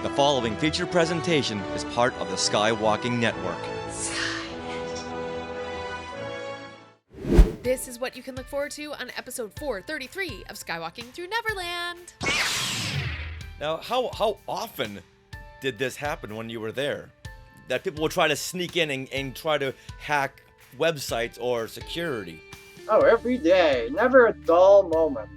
The following feature presentation is part of the Skywalking Network. This is what you can look forward to on episode 433 of Skywalking Through Neverland. Now, how often did this happen when you were there? That people would try to sneak in and try to hack websites or security? Oh, every day. Never a dull moment.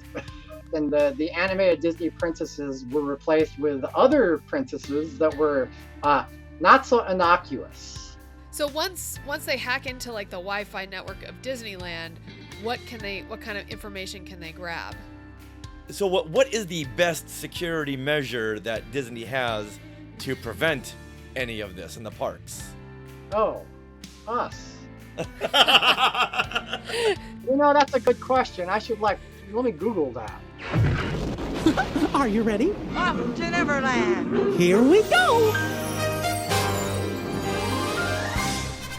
And the animated Disney princesses were replaced with other princesses that were not so innocuous. So once they hack into like the Wi-Fi network of Disneyland, what kind of information can they grab? So what is the best security measure that Disney has to prevent any of this in the parks? Oh, us. That's a good question. Let me Google that. Are you ready? Off to Neverland! Here we go!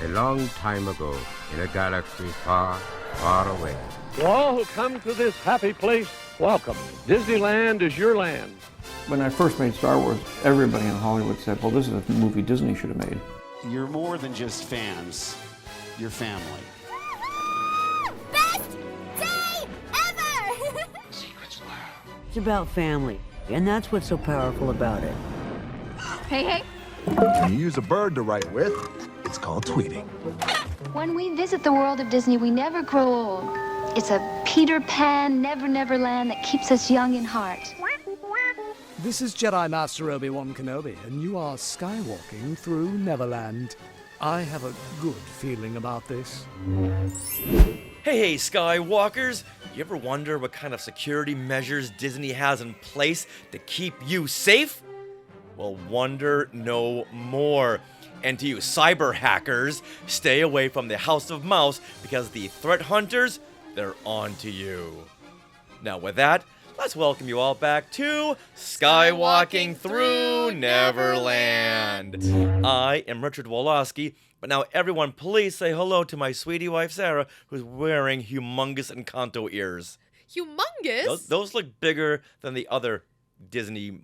A long time ago, in a galaxy far, far away. To all who come to this happy place, welcome. Disneyland is your land. When I first made Star Wars, everybody in Hollywood said, well, this is a movie Disney should have made. You're more than just fans. You're family. Best day ever! Secrets love. It's about family, and that's what's so powerful about it. Hey. When you use a bird to write with, it's called tweeting. When we visit the world of Disney, we never grow old. It's a Peter Pan, Never land that keeps us young in heart. This is Jedi Master Obi-Wan Kenobi, and you are skywalking through Neverland. I have a good feeling about this. Hey, Skywalkers! You ever wonder what kind of security measures Disney has in place to keep you safe? Well, wonder no more. And to you cyber hackers, stay away from the House of Mouse because the threat hunters, they're on to you. Now with that, let's welcome you all back to Skywalking Through Neverland. I am Richard Woloski, but now everyone please say hello to my sweetie wife Sarah, who's wearing humongous Encanto ears. Humongous? Those look bigger than the other Disney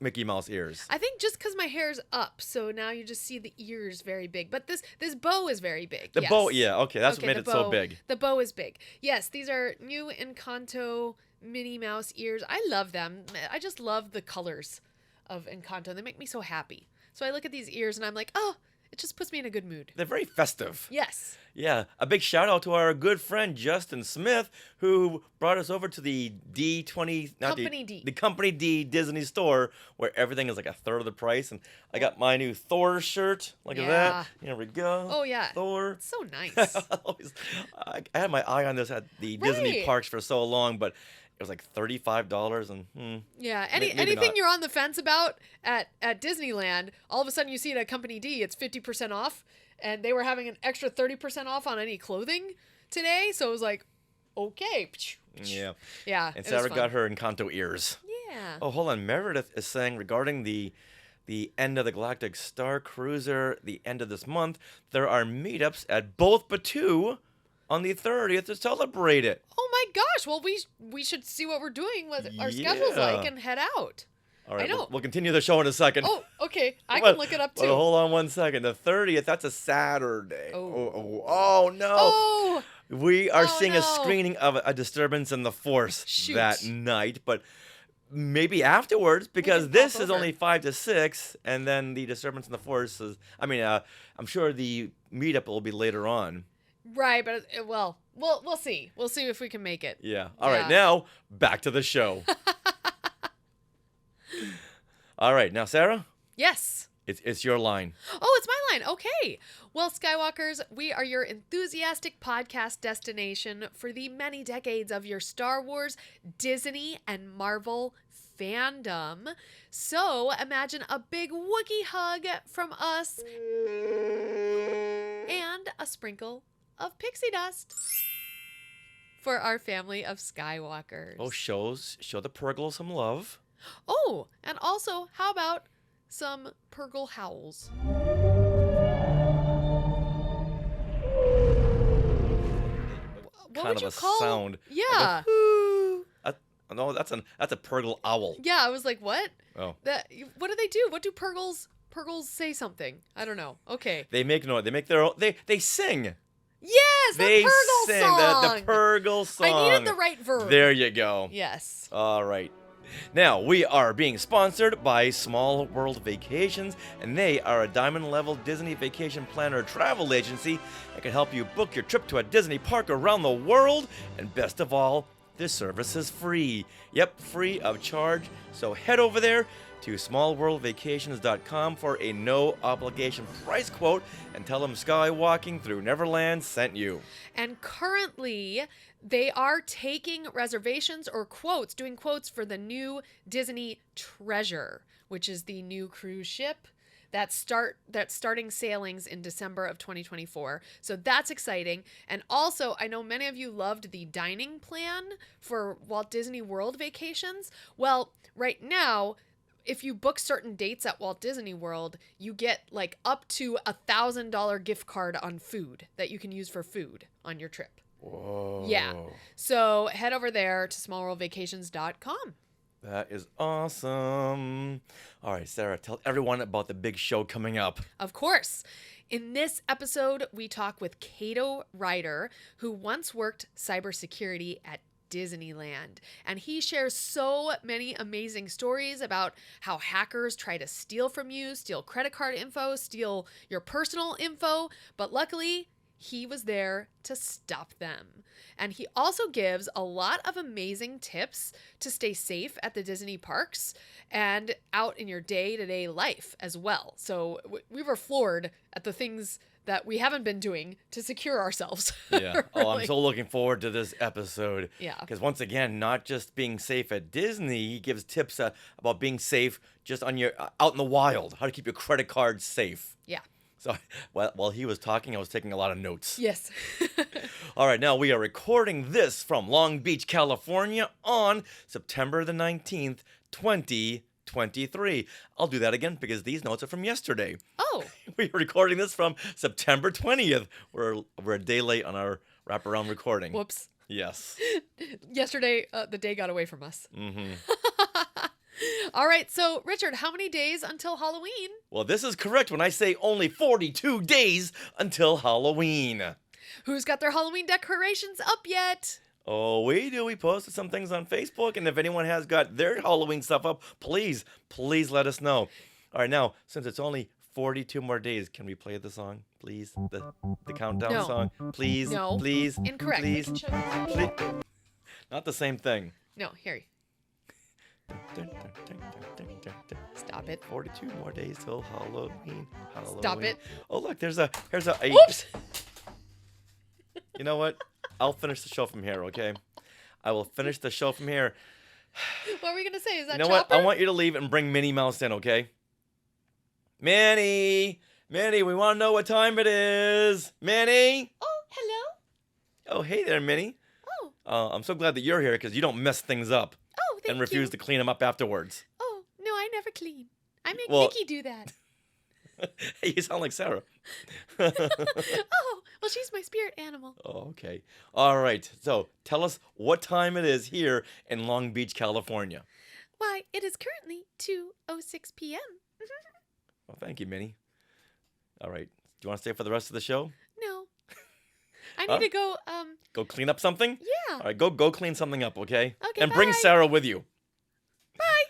Mickey Mouse ears. I think just because my hair's up, so now you just see the ears very big. But this bow is very big. The bow, yeah, okay, that's what made it so big. The bow is big. Yes, these are new Encanto Minnie Mouse ears. I love them. I just love the colors of Encanto. They make me so happy. So I look at these ears and I'm like, oh, it just puts me in a good mood. They're very festive. Yes. Yeah, a big shout out to our good friend Justin Smith, who brought us over to the the Company D Disney store, where everything is like a third of the price. And I got my new Thor shirt. Look at that. Here we go. Oh yeah. Thor. It's so nice. I had my eye on this at the Disney parks for so long, but it was like $35 and yeah, maybe anything not. You're on the fence about at Disneyland, all of a sudden you see it at Company D, it's 50% off, and they were having an extra 30% off on any clothing today, so it was like, okay. Yeah. Yeah. And Sarah got her Encanto ears. Yeah. Oh, hold on. Meredith is saying regarding the end of the Galactic Star Cruiser, the end of this month, there are meetups at both but two on the 30th to celebrate it. Oh my gosh! Well, we should see what we're doing, what our schedule's like, and head out. All right, I know. We'll continue the show in a second. Oh, okay. I can look it up too. Well, hold on one second. The 30th, that's a Saturday. Oh no! Oh, we are seeing a screening of A Disturbance in the Force that night, but maybe afterwards, because this is only 5 to 6, and then the Disturbance in the Force is. I'm sure the meetup will be later on. Right, but we'll see. We'll see if we can make it. Yeah. All right, now back to the show. All right, now Sarah? Yes. It's your line. Oh, it's my line. Okay. Well, Skywalkers, we are your enthusiastic podcast destination for the many decades of your Star Wars, Disney, and Marvel fandom. So imagine a big Wookiee hug from us and a sprinkle of pixie dust for our family of Skywalkers. Oh, show the Purgle some love. Oh, and also, how about some Purgle howls? What kind would of you a call sound. Yeah. Like No, that's a Purgle owl. Yeah, I was like, what? Oh. What do they do? What do Purgles say something? I don't know. Okay. They make noise. They make their own. They sing. Yes, the They Purgle sing song. the Purgle song. I needed the right verb. There you go. Yes. All right. Now, we are being sponsored by Small World Vacations, and they are a diamond-level Disney vacation planner travel agency that can help you book your trip to a Disney park around the world. And best of all, their service is free. Yep, free of charge. So head over there to smallworldvacations.com for a no-obligation price quote and tell them Skywalking Through Neverland sent you. And currently, they are taking reservations or quotes, doing quotes for the new Disney Treasure, which is the new cruise ship that's starting sailings in December of 2024. So that's exciting. And also, I know many of you loved the dining plan for Walt Disney World vacations. Well, right now, if you book certain dates at Walt Disney World, you get like up to $1,000 gift card on food that you can use for food on your trip. Whoa. Yeah. So head over there to smallworldvacations.com. That is awesome. All right, Sarah, tell everyone about the big show coming up. Of course. In this episode, we talk with Keido Rider, who once worked cybersecurity at Disneyland. And he shares so many amazing stories about how hackers try to steal from you, steal credit card info, steal your personal info. But luckily, he was there to stop them. And he also gives a lot of amazing tips to stay safe at the Disney parks and out in your day-to-day life as well. So we were floored at the things that we haven't been doing to secure ourselves. Yeah. Really. Oh, I'm so looking forward to this episode. Yeah. Because once again, not just being safe at Disney, he gives tips about being safe just on your out in the wild, how to keep your credit cards safe. Yeah. So while he was talking, I was taking a lot of notes. Yes. All right, now we are recording this from Long Beach, California on September the 19th, 2023. I'll do that again because these notes are from yesterday. Oh. We are recording this from September 20th. We're a day late on our wraparound recording. Whoops. Yes. Yesterday, the day got away from us. Mm-hmm. All right, so Richard, how many days until Halloween? Well, this is correct when I say only 42 days until Halloween. Who's got their Halloween decorations up yet? Oh, we do. We posted some things on Facebook, and if anyone has got their Halloween stuff up, please let us know. All right, now, since it's only 42 more days, can we play the song, please? The countdown song? Please, no. Please, Incorrect. Please, please. Not the same thing. No, here. Stop it. 42 more days till Halloween. Stop it. Oh, look, here's a Oops. You know what? I'll finish the show from here, okay? I will finish the show from here. What were we going to say? Is that You know Chopper? what? I want you to leave and bring Minnie Mouse in, okay? Minnie, we want to know what time it is. Minnie? Oh, hello. Oh, hey there, Minnie. Oh. I'm so glad that you're here because you don't mess things up. Oh, thank you. And refuse to clean them up afterwards. Oh, no, I never clean. I make Well- Mickey do that. Hey, you sound like Sarah. Oh, well, she's my spirit animal. Oh, okay. All right. So tell us what time it is here in Long Beach, California. Why, it is currently 2:06 p.m. Well, thank you, Minnie. All right. Do you want to stay for the rest of the show? No. I need to go, Go clean up something? Yeah. All right, go clean something up, okay? Okay, And bring bye. Sarah with you. Bye.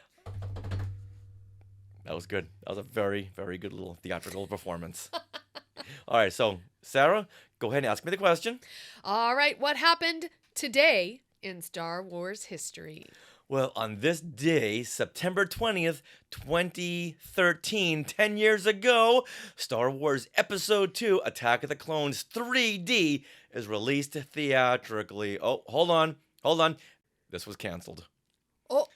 That was good. That was a very, very good little theatrical performance. All right, so Sarah, go ahead and ask me the question. All right, what happened today in Star Wars history? Well, on this day, September 20th, 2013, 10 years ago, Star Wars Episode 2, Attack of the Clones 3D is released theatrically. Oh, hold on. This was canceled. Oh.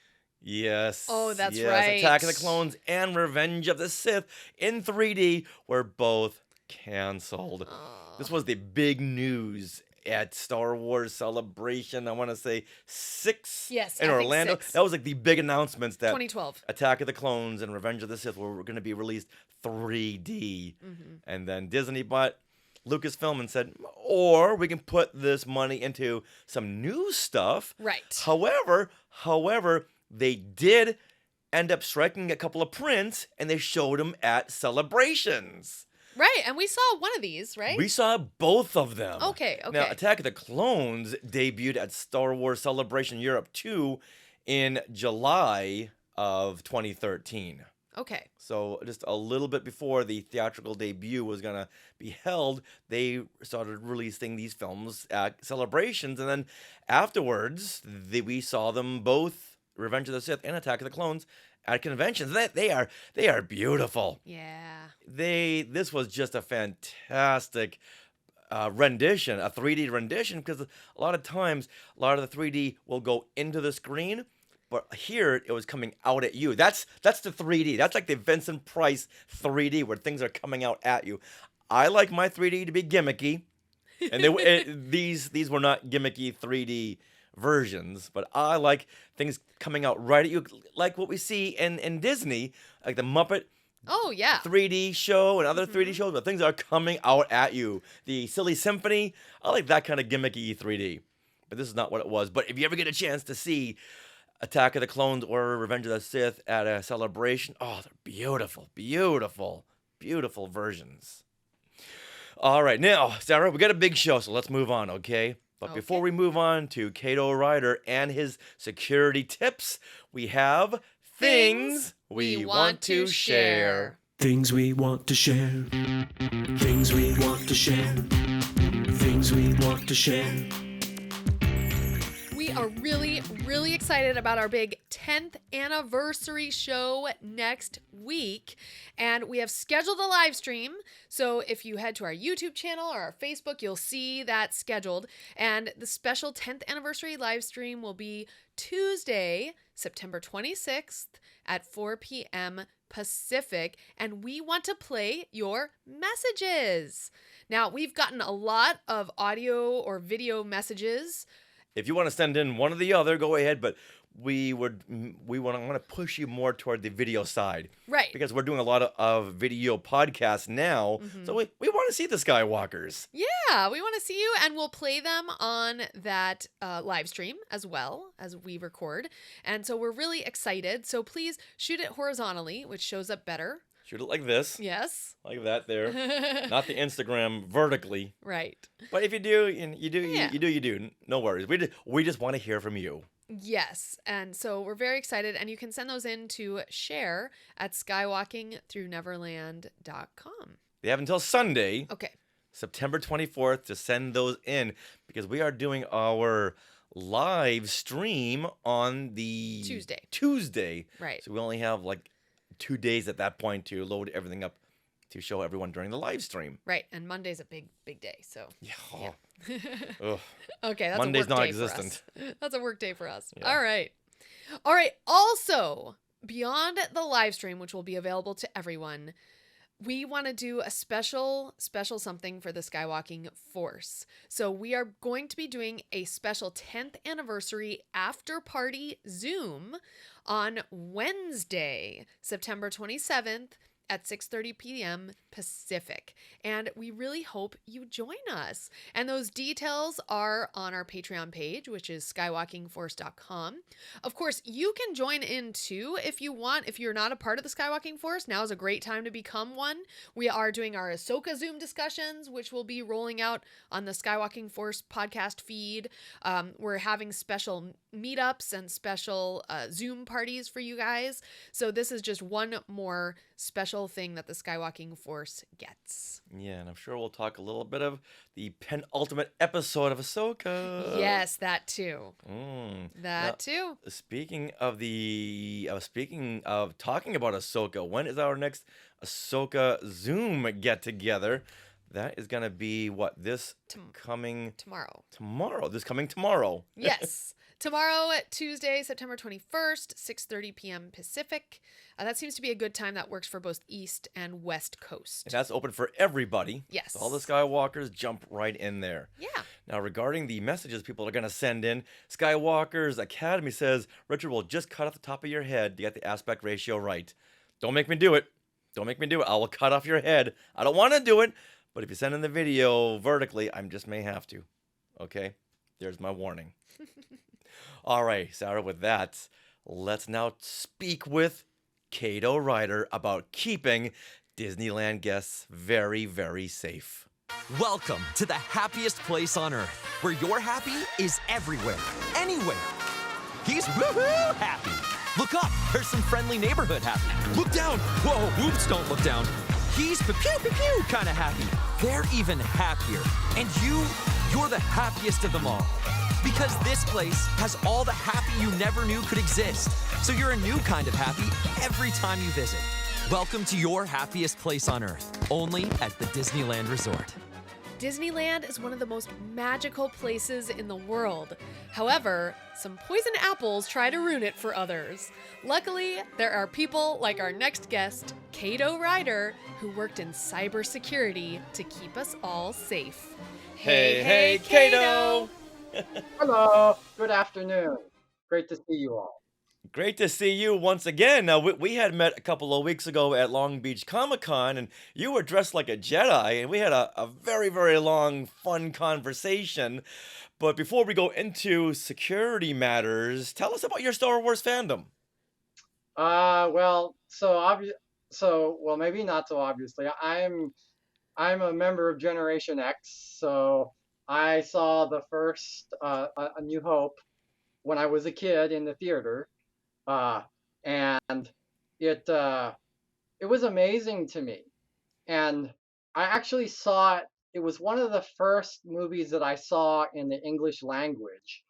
Yes. Oh, that's yes. right. Attack of the Clones and Revenge of the Sith in 3D were both canceled. This was the big news at Star Wars Celebration, I want to say 6 Yes, in I think Orlando. 6. That was like the big announcements that 2012. Attack of the Clones and Revenge of the Sith were going to be released 3D. Mm-hmm. And then Disney bought Lucasfilm and said, or we can put this money into some new stuff. Right. However, they did end up striking a couple of prints, and they showed them at celebrations. Right, and we saw one of these, right? We saw both of them. Okay. Now, Attack of the Clones debuted at Star Wars Celebration Europe 2 in July of 2013. Okay. So just a little bit before the theatrical debut was going to be held, they started releasing these films at celebrations. And then afterwards, we saw them both, Revenge of the Sith and Attack of the Clones, at conventions. They are beautiful. Yeah. This was just a fantastic rendition, a 3D rendition, because a lot of times, a lot of the 3D will go into the screen, but here it was coming out at you. That's the 3D. That's like the Vincent Price 3D where things are coming out at you. I like my 3D to be gimmicky, and these were not gimmicky 3D versions, but I like things coming out right at you, like what we see in Disney, like the Muppet. Oh, yeah. 3D show and other 3D shows, but things are coming out at you. The Silly Symphony, I like that kind of gimmicky 3D. But this is not what it was. But if you ever get a chance to see Attack of the Clones or Revenge of the Sith at a celebration, oh, they're beautiful, beautiful, beautiful versions. All right, now, Sarah, we got a big show, so let's move on, okay? But before we move on to Keido Rider and his security tips, we have Things we want to share. Things we want to share. Things we want to share. Things we want to share. We are really, really excited about our big 10th anniversary show next week. And we have scheduled a live stream. So if you head to our YouTube channel or our Facebook, you'll see that scheduled. And the special 10th anniversary live stream will be Tuesday, September 26th at 4 p.m. Pacific. And we want to play your messages. Now, we've gotten a lot of audio or video messages. If you want to send in one or the other, go ahead, but we want to push you more toward the video side. Right. Because we're doing a lot of video podcasts now, so we want to see the Skywalkers. Yeah, we want to see you, and we'll play them on that live stream as well as we record. And so we're really excited. So please shoot it horizontally, which shows up better. Shoot it like this. Yes. Like that there. Not the Instagram vertically. Right. But if you do, you do. No worries. We just want to hear from you. Yes. And so we're very excited. And you can send those in to share at skywalkingthroughneverland.com. They have until Sunday. Okay. September 24th to send those in, because we are doing our live stream on the Tuesday. Right. So we only have like 2 days at that point to load everything up to show everyone during the live stream. Right, and Monday's a big day, so. Yeah. Okay, that's Monday's a work non-existent. day for us. That's a work day for us. Yeah. All right. Also, beyond the live stream, which will be available to everyone, we want to do a special something for the Skywalking Force. So we are going to be doing a special 10th anniversary after party Zoom on Wednesday, September 27th at 6:30 p.m. Pacific. And we really hope you join us. And those details are on our Patreon page, which is skywalkingforce.com. Of course, you can join in too if you want. If you're not a part of the Skywalking Force, now is a great time to become one. We are doing our Ahsoka Zoom discussions, which will be rolling out on the Skywalking Force podcast feed. We're having special meetups and special Zoom parties for you guys. So this is just one more special thing that the Skywalking Force gets. Yeah, and I'm sure we'll talk a little bit of the penultimate episode of Ahsoka. Yes, that too. Now, too. Speaking of talking about Ahsoka, when is our next Ahsoka Zoom get together? That is gonna be this coming tomorrow. This coming tomorrow. Yes. Tomorrow, Tuesday, September 21st, 6:30 p.m. Pacific. That seems to be a good time that works for both East and West Coast. And that's open for everybody. Yes. So all the Skywalkers jump right in there. Yeah. Now, regarding the messages people are going to send in, Skywalkers Academy says, Richard will just cut off the top of your head to get the aspect ratio right. Don't make me do it. I will cut off your head. I don't want to do it, But if you send in the video vertically, I just may have to. Okay? There's my warning. All right, Sarah, with that, let's now speak with Keido Rider about keeping Disneyland guests very, very safe. Welcome to the happiest place on Earth, where your happy is everywhere, anywhere. He's woohoo happy. Look up, there's some friendly neighborhood happy. Look down, whoa, oops, don't look down. He's pew-pew-pew kind of happy. They're even happier. And you're the happiest of them all. Because this place has all the happy you never knew could exist. So you're a new kind of happy every time you visit. Welcome to your happiest place on Earth, only at the Disneyland Resort. Disneyland is one of the most magical places in the world. However, some poisoned apples try to ruin it for others. Luckily, there are people like our next guest, Keido Rider, who worked in cybersecurity to keep us all safe. Hey, Keido! Hello, good afternoon. Great to see you all. Great to see you once again. Now, we had met a couple of weeks ago at Long Beach Comic-Con, and you were dressed like a Jedi, and we had a very, very long, fun conversation. But before we go into security matters, tell us about your Star Wars fandom. Well, well, maybe not so obviously. I'm a member of Generation X, so I saw the first A New Hope when I was a kid in the theater. And it was amazing to me. And I actually saw it. It was one of the first movies that I saw in the English language.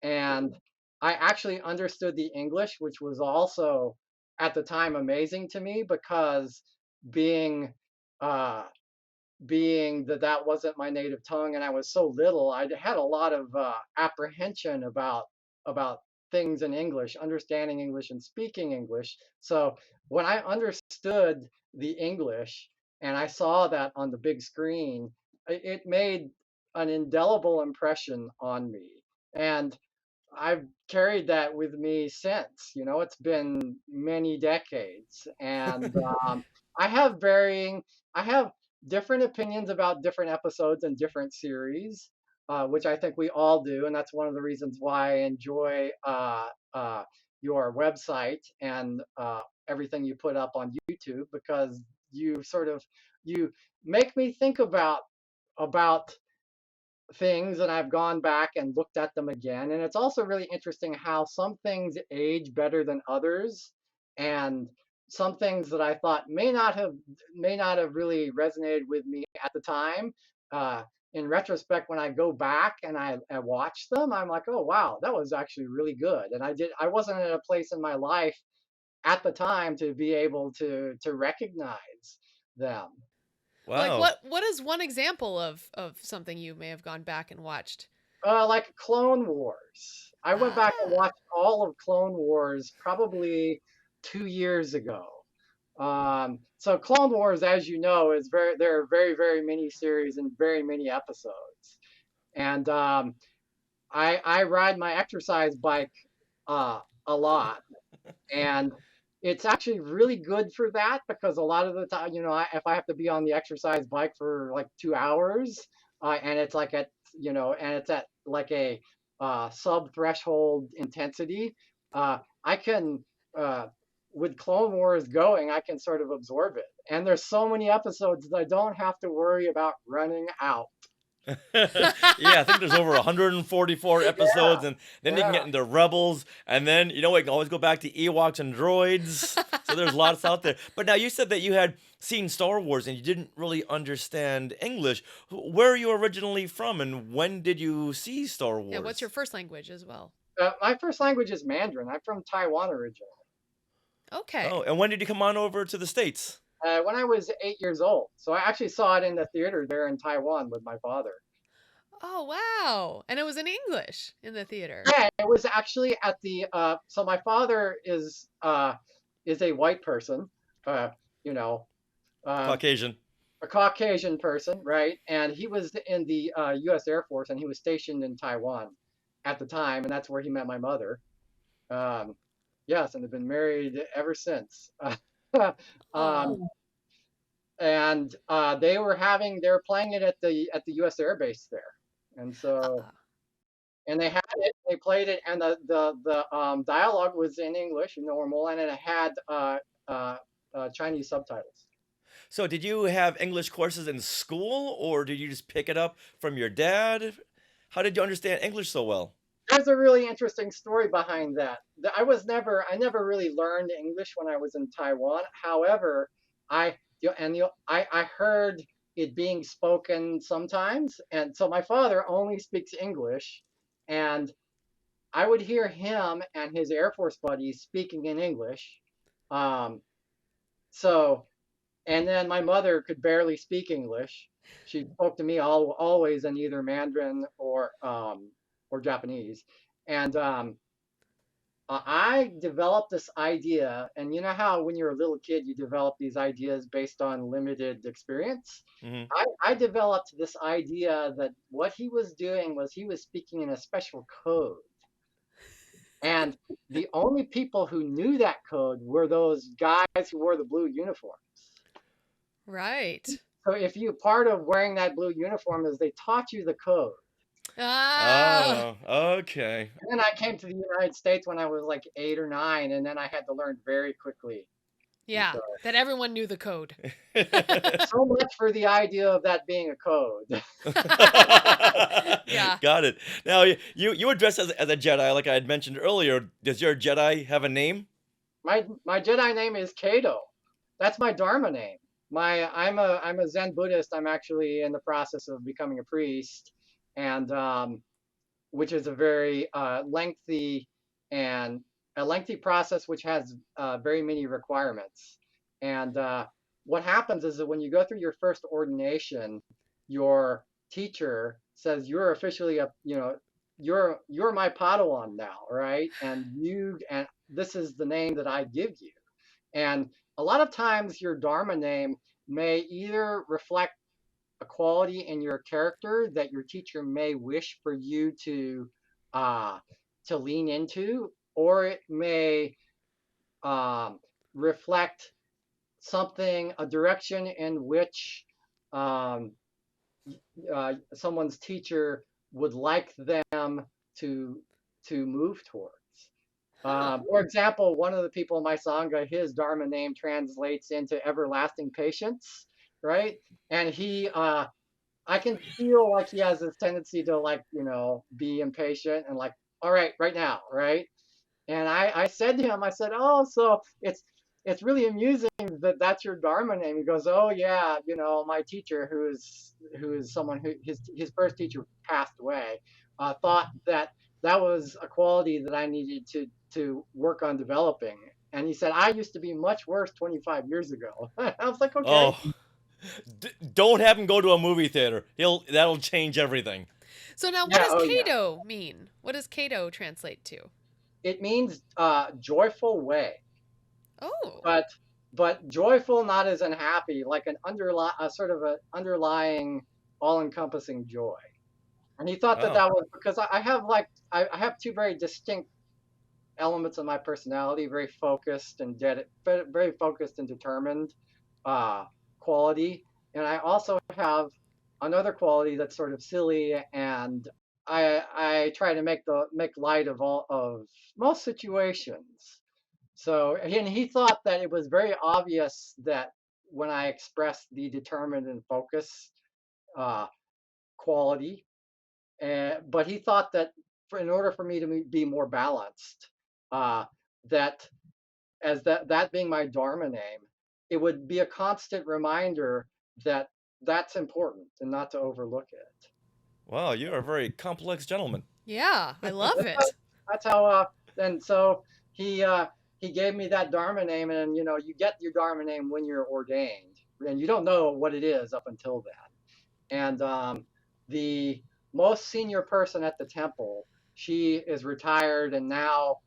And I actually understood the English, which was also at the time amazing to me because being that wasn't my native tongue and I was so little, I had a lot of apprehension about things in English, understanding English and speaking English. So when I understood the English and I saw that on the big screen, it made an indelible impression on me. And I've carried that with me since. It's been many decades, and I have I have different opinions about different episodes and different series, which I think we all do, and that's one of the reasons why I enjoy your website and everything you put up on YouTube, because you make me think about things, and I've gone back and looked at them again. And it's also really interesting how some things age better than others, and some things that I thought may not have really resonated with me at the time. In retrospect, when I go back and I watch them, I'm like, oh wow, that was actually really good. And I wasn't in a place in my life at the time to be able to recognize them. Wow. Like what is one example of something you may have gone back and watched? Like Clone Wars. I went back and watched all of Clone Wars probably 2 years ago. So Clone Wars, as you know, there are very, very many series and very many episodes. And I ride my exercise bike a lot. And it's actually really good for that, because a lot of the time, if I have to be on the exercise bike for like 2 hours, and it's like at like a sub threshold intensity, I can with Clone Wars going, I can sort of absorb it. And there's so many episodes that I don't have to worry about running out. Yeah, I think there's over 144 episodes, and then you can get into Rebels, and then we can always go back to Ewoks and droids. So there's lots out there. But now you said that you had seen Star Wars and you didn't really understand English. Where are you originally from, and when did you see Star Wars? Yeah, what's your first language as well? My first language is Mandarin. I'm from Taiwan originally. Okay. Oh, and when did you come on over to the States? When I was 8 years old. So I actually saw it in the theater there in Taiwan with my father. Oh, wow. And it was in English in the theater. Yeah, it was actually at the so my father is a white person, Caucasian. A Caucasian person, right? And he was in the US Air Force, and he was stationed in Taiwan at the time, and that's where he met my mother. Yes, and they've been married ever since. and they were playing it at the U.S. Air Base there, and so and they had it, they played it, and the dialogue was in English, normal, and it had Chinese subtitles. So, did you have English courses in school, or did you just pick it up from your dad? How did you understand English so well? There's a really interesting story behind that. I never really learned English when I was in Taiwan. However, I heard it being spoken sometimes, and so my father only speaks English, and I would hear him and his Air Force buddies speaking in English. Um, so, and then my mother could barely speak English. She spoke to me always in either Mandarin or Japanese. And I developed this idea, and you know how when you're a little kid, you develop these ideas based on limited experience? Mhm. I developed this idea that what he was doing was he was speaking in a special code. And the only people who knew that code were those guys who wore the blue uniforms. Right. So if you part of wearing that blue uniform is they taught you the code. Ah. Oh, okay. And then I came to the United States when I was like 8 or 9, and then I had to learn very quickly. Yeah, So, that everyone knew the code. so much for the idea of that being a code. Yeah. Got it. Now, you were dressed as a Jedi, like I had mentioned earlier. Does your Jedi have a name? My Jedi name is Keido. That's my Dharma name. I'm a Zen Buddhist. I'm actually in the process of becoming a priest, and which is a very lengthy and a lengthy process, which has very many requirements. And what happens is that when you go through your first ordination, your teacher says you're officially you're my Padawan now, right? And this is the name that I give you. And a lot of times your Dharma name may either reflect a quality in your character that your teacher may wish for you uh, to lean into, or it may reflect something, a direction in which um, someone's teacher would like them to move towards. For example, one of the people in my sangha, his Dharma name translates into everlasting patience, right? And I can feel like he has this tendency to be impatient and like, all right, right now, right? And I said to him, I said, oh, so it's really amusing that that's your Dharma name. He goes, oh yeah, my teacher, who is someone who his first teacher passed away, thought that that was a quality that I needed to work on developing. And he said, I used to be much worse 25 years ago. I was like, okay. Oh, don't have him go to a movie theater. That'll change everything. So now, what does Keido mean? What does Keido translate to? It means joyful way. Oh. But joyful, not as unhappy, like a sort of an underlying, all-encompassing joy. And he thought that was because I have two very distinct elements of my personality, very focused and very focused and determined quality, and I also have another quality that's sort of silly, and I try to make light of most situations. So, and he thought that it was very obvious that when I expressed the determined and focused quality, but he thought that in order for me to be more balanced, that as that being my Dharma name, it would be a constant reminder that that's important and not to overlook it. Wow, you're a very complex gentleman. Yeah, I love it. That's how. And so he gave me that Dharma name, and you get your Dharma name when you're ordained, and you don't know what it is up until then. And the most senior person at the temple, she is retired and now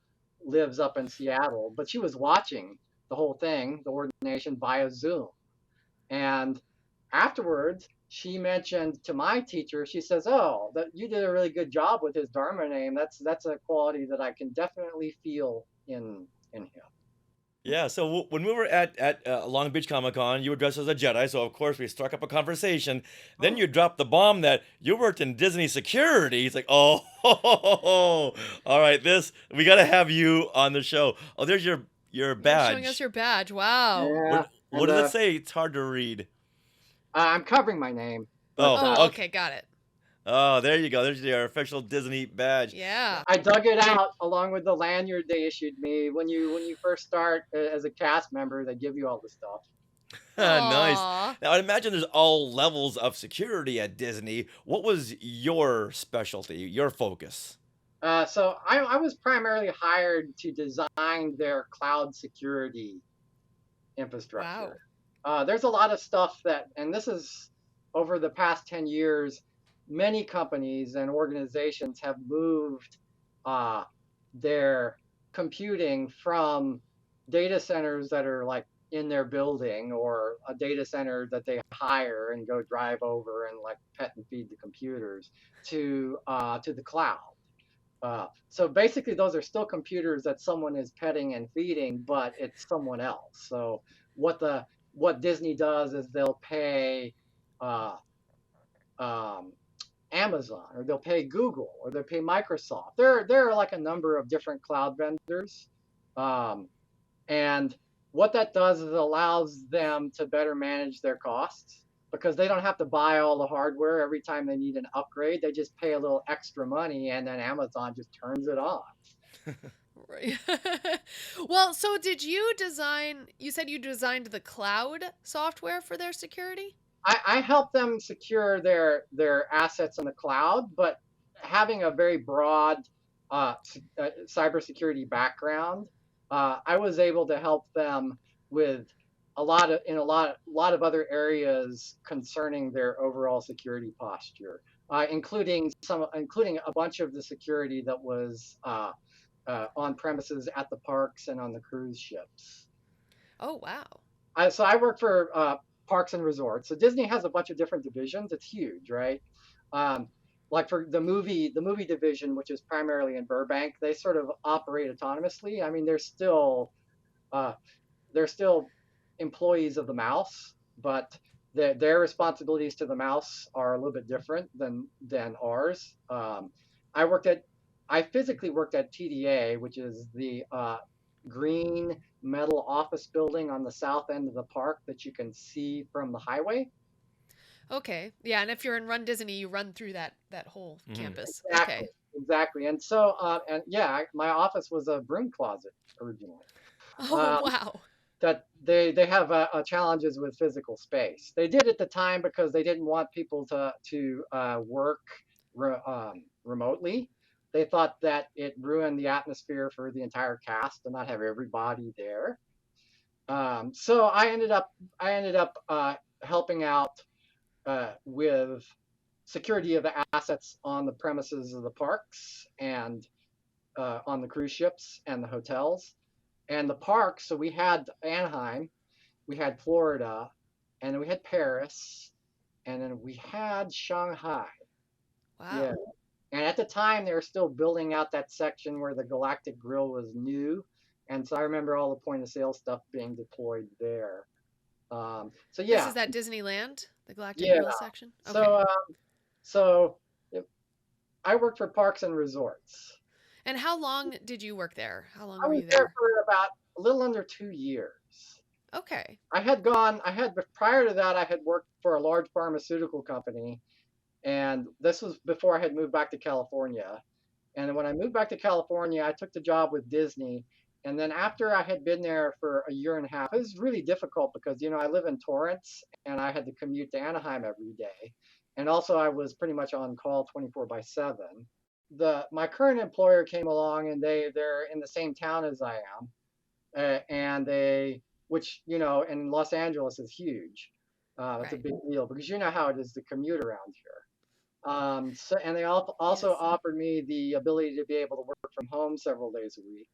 lives up in Seattle, but she was watching the whole thing, the ordination, via Zoom. And afterwards, she mentioned to my teacher, she says, oh, that you did a really good job with his Dharma name. That's a quality that I can definitely feel in him. Yeah, so when we were at Long Beach Comic Con, you were dressed as a Jedi, so of course we struck up a conversation. Then you dropped the bomb that you worked in Disney security. It's like, oh, all right, this we got to have you on the show. Oh, there's your You're showing us badge. your badge. Wow. Yeah, What and does it say? It's hard to read. I'm covering my name, but Oh, Oh, okay. okay, got it. Oh, there you go. There's your official Disney badge. Yeah. I dug it out along with the lanyard they issued me. When you first start as a cast member, they give you all the stuff. Nice. Aw. Now, I imagine there's all levels of security at Disney. What was your specialty, your focus? So I was primarily hired to design their cloud security infrastructure. There's a lot of stuff and this is over the past 10 years, many companies and organizations have moved their computing from data centers that are like in their building or a data center that they hire and go drive over and like pet and feed the computers to the cloud. So basically, those are still computers that someone is petting and feeding, but it's someone else. So what Disney does is they'll pay uh, um, Amazon, or they'll pay Google, or they'll pay Microsoft. There are like a number of different cloud vendors, um, and what that does is it allows them to better manage their costs because they don't have to buy all the hardware every time they need an upgrade. They just pay a little extra money, and then Amazon just turns it on. Right. Well, so did you said you designed the cloud software for their security? I help them secure their assets in the cloud, but having a very broad cybersecurity background, I was able to help them with a lot of other areas concerning their overall security posture, including a bunch of the security that was on premises at the parks and on the cruise ships. Oh, wow. So I work for parks and resorts. So Disney has a bunch of different divisions. It's huge, right? Um, like for the movie division, which is primarily in Burbank, they sort of operate autonomously. I mean, uh, they're still employees of the mouse, but their responsibilities to the mouse are a little bit different than ours. I worked at I physically worked at TDA, which is the green metal office building on the south end of the park that you can see from the highway. Okay. Yeah, and if you're in Run Disney, you run through that whole campus. Exactly, Okay. exactly. And so, and yeah, my office was a broom closet originally. Oh, wow. That they have challenges with physical space. They did at the time because they didn't want people to work remotely. They thought that it ruined the atmosphere for the entire cast to not have everybody there. So I ended up helping out with security of the assets on the premises of the parks and on the cruise ships and the hotels and the parks. So we had Anaheim, we had Florida, and then we had Paris, and then we had Shanghai. Wow. Yeah. And at the time, they were still building out that section where the Galactic Grill was new. And so I remember all the point of sale stuff being deployed there. So yeah. This is at Disneyland, the Galactic Yeah. Grill section? Okay. So I worked for Parks and Resorts. And how long did you work there? How long I were was you there there? for about a little under 2 years. Okay. Prior to that, I had worked for a large pharmaceutical company. And this was before I had moved back to California. And when I moved back to California, I took the job with Disney. And then after I had been there for a year and a half, it was really difficult because, I live in Torrance and I had to commute to Anaheim every day. And also I was pretty much on call 24/7. My current employer came along and they're in the same town as I am. Which, in Los Angeles is huge. It's a big deal because you know how it is to commute around here. And they also offered me the ability to be able to work from home several days a week.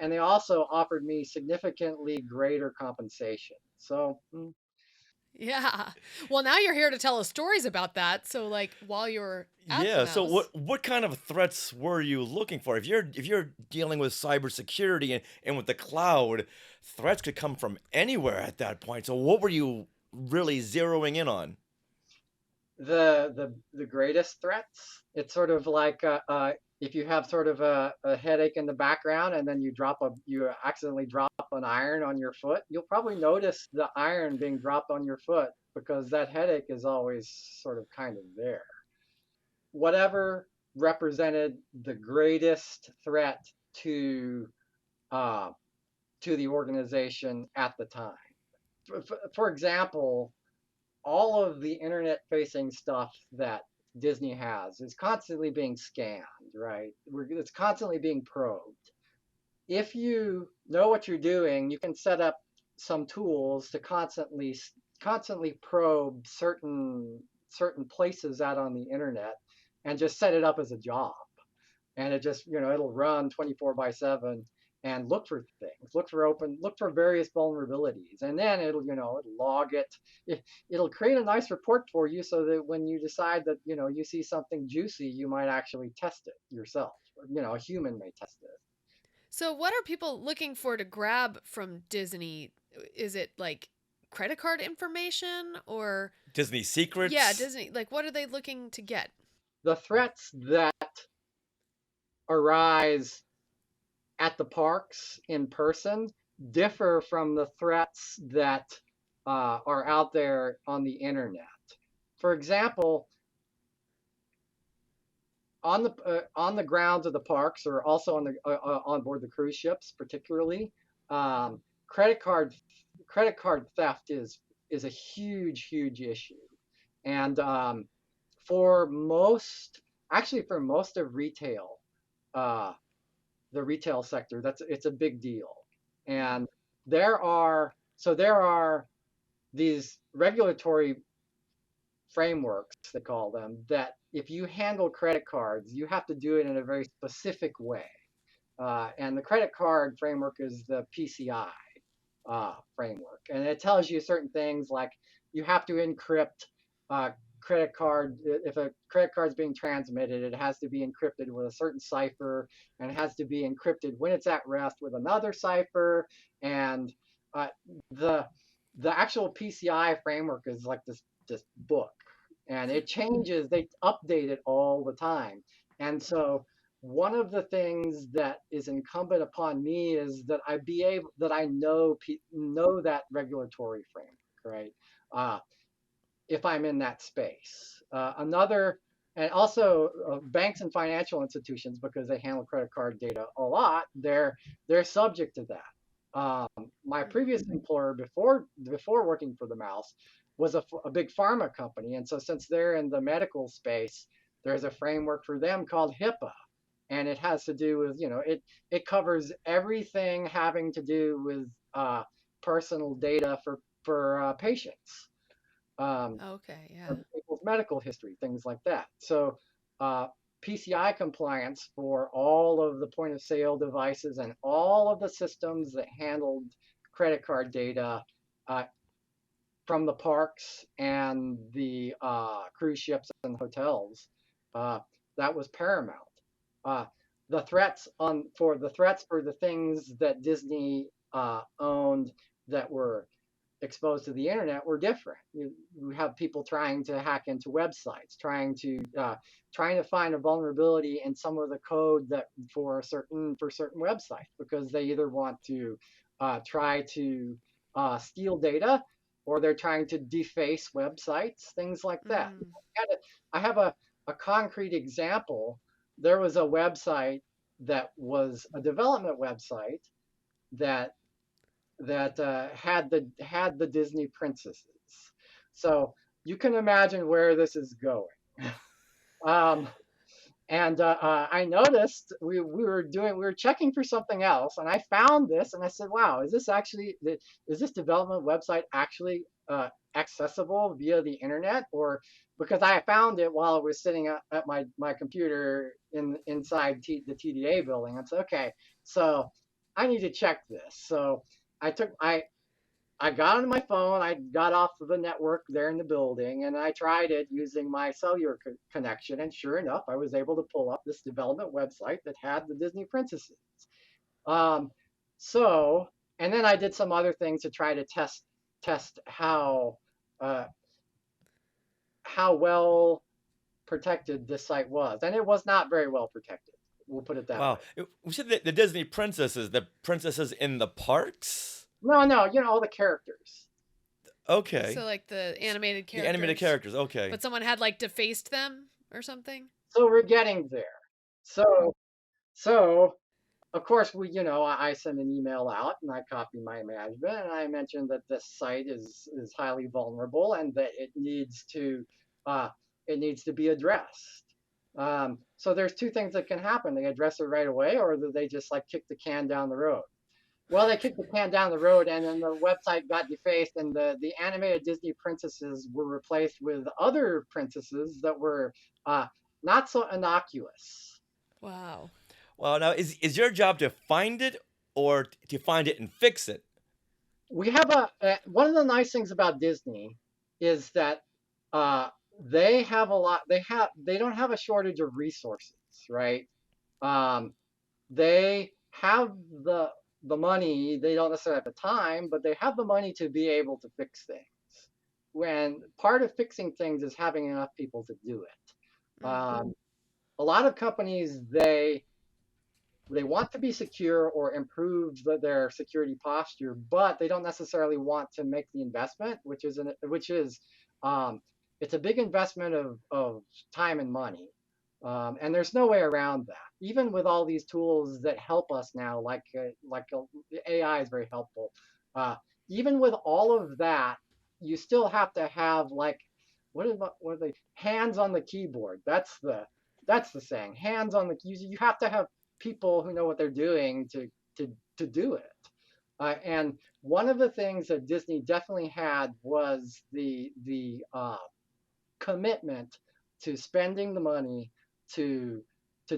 And they also offered me significantly greater compensation. So Yeah. Well, now you're here to tell us stories about that. So, like, while you're at Yeah. the So mouse. what kind of threats were you looking for? If you're dealing with cybersecurity and with the cloud, threats could come from anywhere at that point. So what were you really zeroing in on? The greatest threats. It's sort of like if you have sort of a headache in the background and then you accidentally drop an iron on your foot, you'll probably notice the iron being dropped on your foot because that headache is always sort of kind of there. Whatever represented the greatest threat to uh, the organization at the time. For example, all of the internet facing stuff that Disney has is constantly being scanned, right? It's constantly being probed. If you know what you're doing, you can set up some tools to constantly probe certain places out on the internet and just set it up as a job. And it just, it'll run 24/7 and look for things, look for various vulnerabilities, and then it'll log it. It'll create a nice report for you so that when you decide that you see something juicy, you might actually test it yourself. A human may test it. So, what are people looking for to grab from Disney? Is it like credit card information or Disney secrets? Yeah, Disney. Like, what are they looking to get? The threats that arise at the parks in person differ from the threats that are out there on the internet. For example, on the grounds of the parks, or also on board the cruise ships, particularly, credit card theft is a huge issue, and for most of retail, the retail sector, it's a big deal. And there are these regulatory frameworks, they call them, that if you handle credit cards, you have to do it in a very specific way. And the credit card framework is the PCI framework, and it tells you certain things like you have to encrypt credit card. If a credit card is being transmitted, it has to be encrypted with a certain cipher, and it has to be encrypted when it's at rest with another cipher. And the actual PCI framework is like this book, and it changes. They update it all the time. And so one of the things that is incumbent upon me is that I know that regulatory framework, right? If I'm in that space. And also banks and financial institutions, because they handle credit card data a lot, they're subject to that. My previous employer before working for the Mouse was a big pharma company, and so since they're in the medical space, there's a framework for them called HIPAA, and it has to do with it covers everything having to do with personal data for patients. Okay, yeah. People's medical history, things like that. So PCI compliance for all of the point of sale devices and all of the systems that handled credit card data from the parks and the cruise ships and hotels, that was paramount. The threats for the things that Disney owned that were exposed to the internet were different. You have people trying to hack into websites, trying to find a vulnerability in some of the code that for certain websites, because they either want to try to steal data, or they're trying to deface websites, things like that. I have a concrete example. There was a website that was a development website that had the Disney princesses. So you can imagine where this is going. And I noticed we were checking for something else, and I found this, and I said, "Wow, is this development website actually accessible via the internet?" Or because I found it while I was sitting at my computer inside the TDA building. I said, "Okay, so I need to check this." So I I got on my phone. I got off of the network there in the building, and I tried it using my cellular connection. And sure enough, I was able to pull up this development website that had the Disney princesses. Um, so, and then I did some other things to try to test uh, how well protected this site was, and it was not very well protected. We'll put it that Wow. way. We said the Disney princesses, the princesses in the parks? No, all the characters. Okay. So like the animated characters. The animated characters, okay. But someone had like defaced them or something? So we're getting there. So of course I send an email out and I copy my management and I mentioned that this site is highly vulnerable and that uh, it needs to be addressed. So there's two things that can happen. They address it right away, or they just like kick the can down the road. Well, they kicked the can down the road, and then the website got defaced, and the animated Disney princesses were replaced with other princesses that were not so innocuous. Wow. Well, now is your job to find it or to find it and fix it? We have one of the nice things about Disney is that they have a lot. They don't have a shortage of resources, right? They have the money. They don't necessarily have the time, but they have the money to be able to fix things. When part of fixing things is having enough people to do it. A lot of companies they want to be secure or improve their security posture, but they don't necessarily want to make the investment, which is it's a big investment of time and money. And there's no way around that. Even with all these tools that help us now, like AI is very helpful. Even with all of that, you still have to have like what are they hands on the keyboard? That's the saying. Hands on the you have to have people who know what they're doing to do it. And one of the things that Disney definitely had was the commitment to spending the money to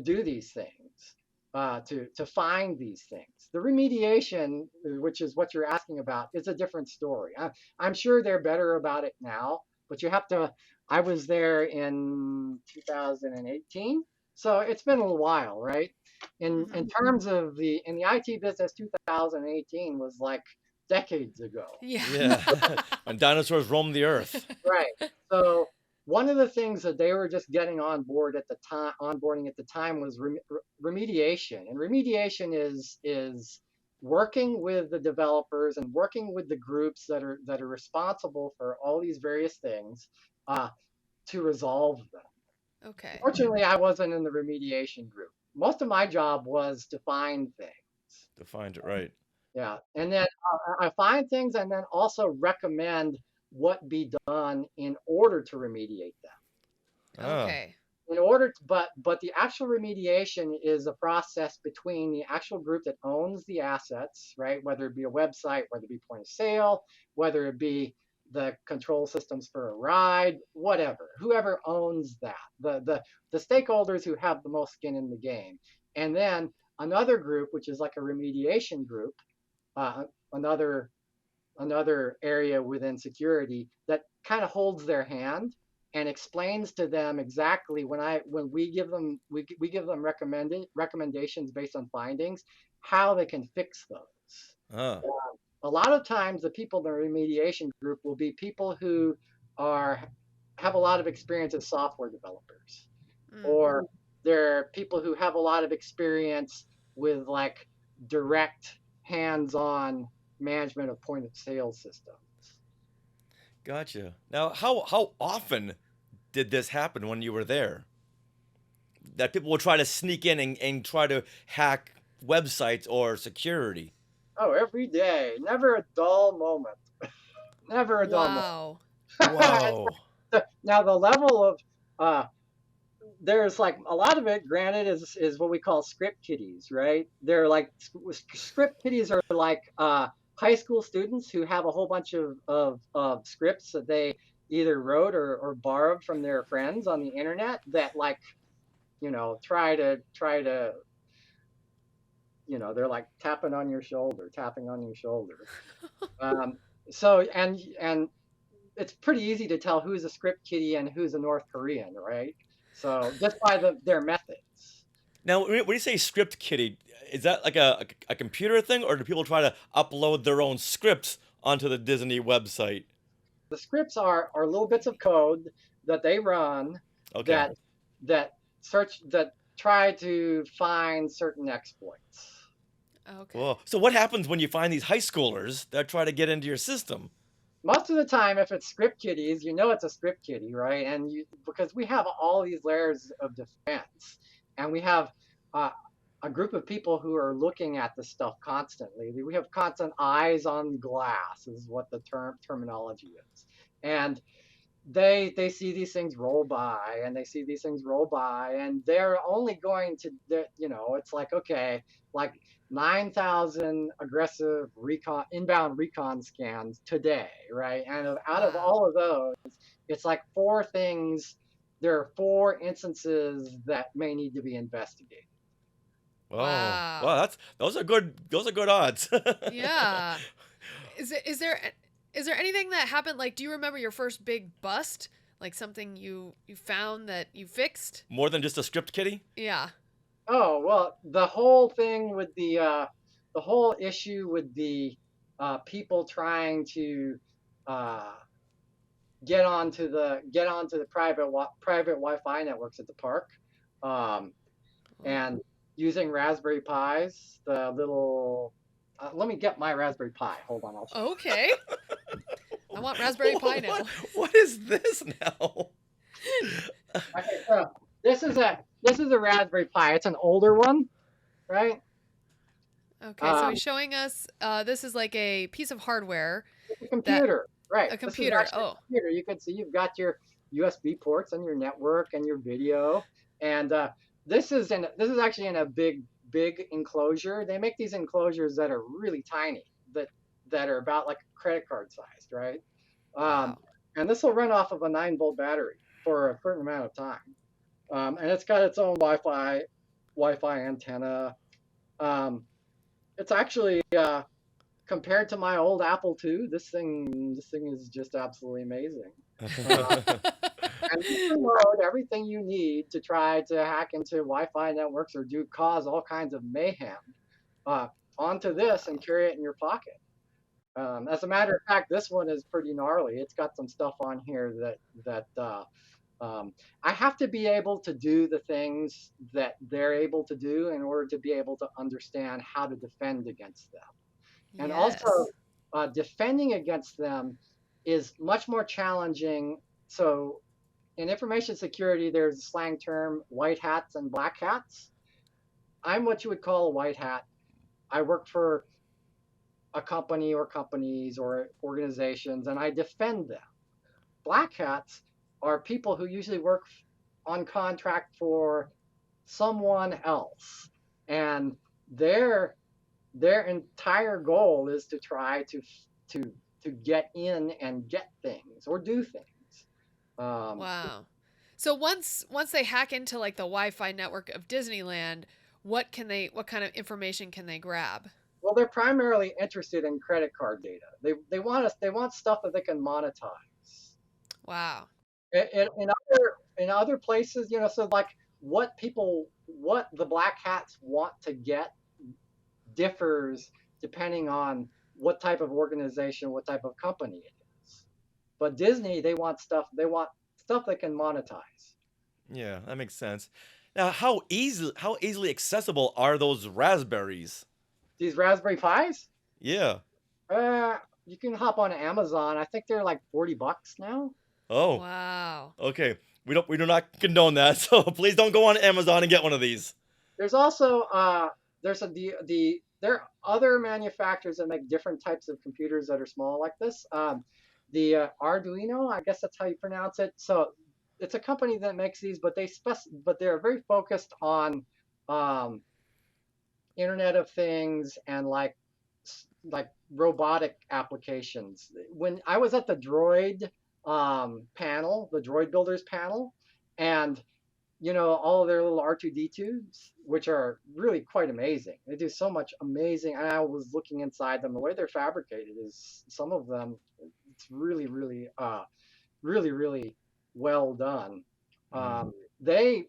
do these things, to find these things. The remediation, which is what you're asking about, is a different story. I'm sure they're better about it now, but you have to. I was there in 2018, so it's been a little while, right? In terms of in the IT business, 2018 was like decades ago. Yeah. When dinosaurs roamed the earth. Right. So one of the things that they were just getting on board at the time, onboarding at the time, was remediation. And remediation is working with the developers and working with the groups that are responsible for all these various things to resolve them. Okay. Fortunately, I wasn't in the remediation group. Most of my job was to find things. To find it, right. Yeah. And then I find things and then also recommend what be done in order to remediate them. Okay. But the actual remediation is a process between the actual group that owns the assets, right? Whether it be a website, whether it be point of sale, whether it be the control systems for a ride, whatever, whoever owns that, the stakeholders who have the most skin in the game. And then another group, which is like a remediation group, another area within security that kind of holds their hand and explains to them exactly when we give them recommendations based on findings, how they can fix those. A lot of times the people in the remediation group will be people who have a lot of experience as software developers, or they're people who have a lot of experience with like direct hands-on management of point of sale systems. Gotcha. Now, how often did this happen when you were there? That people will try to sneak in and try to hack websites or security? Oh, every day. Never a dull moment. Never a dull moment. Wow. Now, the level of there's like a lot of it, granted, is what we call script kiddies, right? They're like script kiddies are like high school students who have a whole bunch of scripts that they either wrote or borrowed from their friends on the internet that like, try to, they're like tapping on your shoulder. So and it's pretty easy to tell who's a script kiddie and who's a North Korean, right? So just by their methods. Now, when you say script kiddie, is that like a computer thing, or do people try to upload their own scripts onto the Disney website? The scripts are little bits of code that they run Okay. that try to find certain exploits. Okay. Whoa. So what happens when you find these high schoolers that try to get into your system? Most of the time, if it's script kiddies, you know it's a script kiddie, right? And because we have all these layers of defense, and we have a group of people who are looking at this stuff constantly. We have constant eyes on glass, is what the terminology is, and they see these things roll by, and they see these things roll by, and they're only going to, it's like, okay, like 9,000 aggressive inbound recon scans today, right? And out of all of those, it's like there are 4 instances that may need to be investigated. Oh, wow, those are good odds. Yeah. Is there anything that happened? Like, do you remember your first big bust? Like something you found that you fixed? More than just a script kiddie? Yeah. Oh, well, the whole thing with the whole issue with the people trying to get onto the private Wi-Fi networks at the park, and using Raspberry Pis, the little. Let me get my Raspberry Pi. Hold on. Okay. I want Raspberry Pi now. What is this now? Okay, so this is a Raspberry Pi. It's an older one, right? Okay, so he's showing us. This is like a piece of hardware. A computer, right? A computer. Oh. A computer. You can see you've got your USB ports and your network and your video, and this is actually in a big enclosure. They make these enclosures that are really tiny, that are about like a credit card sized, right? Wow. And this will run off of a 9-volt battery for a certain amount of time, and it's got its own Wi-Fi antenna. It's actually compared to my old Apple II, this thing is just absolutely amazing. And you can load everything you need to try to hack into Wi-Fi networks or cause all kinds of mayhem onto this and carry it in your pocket. As a matter of fact, this one is pretty gnarly. It's got some stuff on here that I have to be able to do the things that they're able to do in order to be able to understand how to defend against them. And also, defending against them is much more challenging. So in information security, there's a slang term, white hats and black hats. I'm what you would call a white hat. I work for a company or companies or organizations, and I defend them. Black hats are people who usually work on contract for someone else, and their entire goal is to try to get in and get things or do things. Wow. So once they hack into like the Wi-Fi network of Disneyland, what kind of information can they grab? Well, they're primarily interested in credit card data. They want stuff that they can monetize. Wow. In other places, so like what the black hats want to get differs depending on what type of organization, what type of company it is. But Disney, they want stuff they can monetize. Yeah, that makes sense. Now, how easily accessible are those raspberries? These Raspberry Pis? Yeah. You can hop on Amazon. I think they're like $40 now. Oh. Wow. Okay. We do not condone that. So please don't go on Amazon and get one of these. There's also there are other manufacturers that make different types of computers that are small like this. The Arduino, I guess that's how you pronounce it. So it's a company that makes these, but they're very focused on Internet of Things and like robotic applications. When I was at the Droid panel, the Droid Builders panel, and all of their little R2D2s, which are really quite amazing. They do so much amazing. I was looking inside them. The way they're fabricated is some of them. It's really, really, really well done. They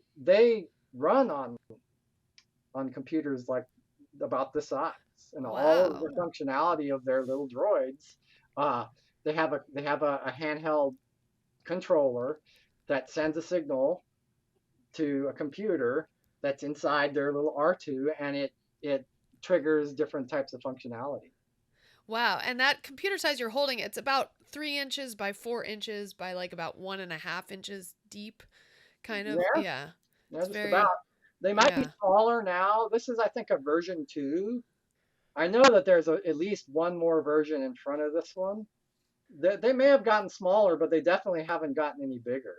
run on computers like about this size, and all of Wow. the functionality of their little droids. Uh, they have a handheld controller that sends a signal to a computer that's inside their little R2, and it triggers different types of functionality. Wow. And that computer size you're holding, it's about 3 inches by 4 inches by like about 1.5 inches deep, kind of. Yeah, Yeah. yeah, It's just very, about. They might be yeah. smaller now. This is, I think, a version 2. I know that there's at least one more version in front of this one. They may have gotten smaller, but they definitely haven't gotten any bigger.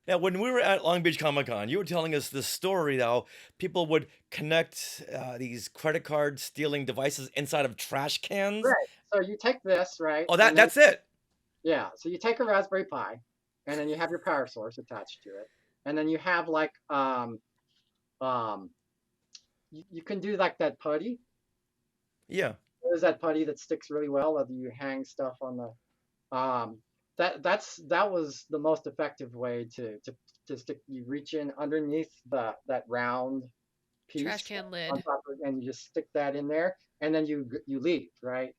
Yeah, when we were at Long Beach Comic Con, you were telling us this story how people would connect these credit card stealing devices inside of trash cans. Right. So you take this, right? Oh, and then- that's it. Yeah. So you take a Raspberry Pi, and then you have your power source attached to it, and then you have like you can do like that putty. Yeah. There's that putty that sticks really well that you hang stuff on the that was the most effective way to stick. You reach in underneath that round piece Trash can lid. on top of, and you just stick that in there, and then you leave, right?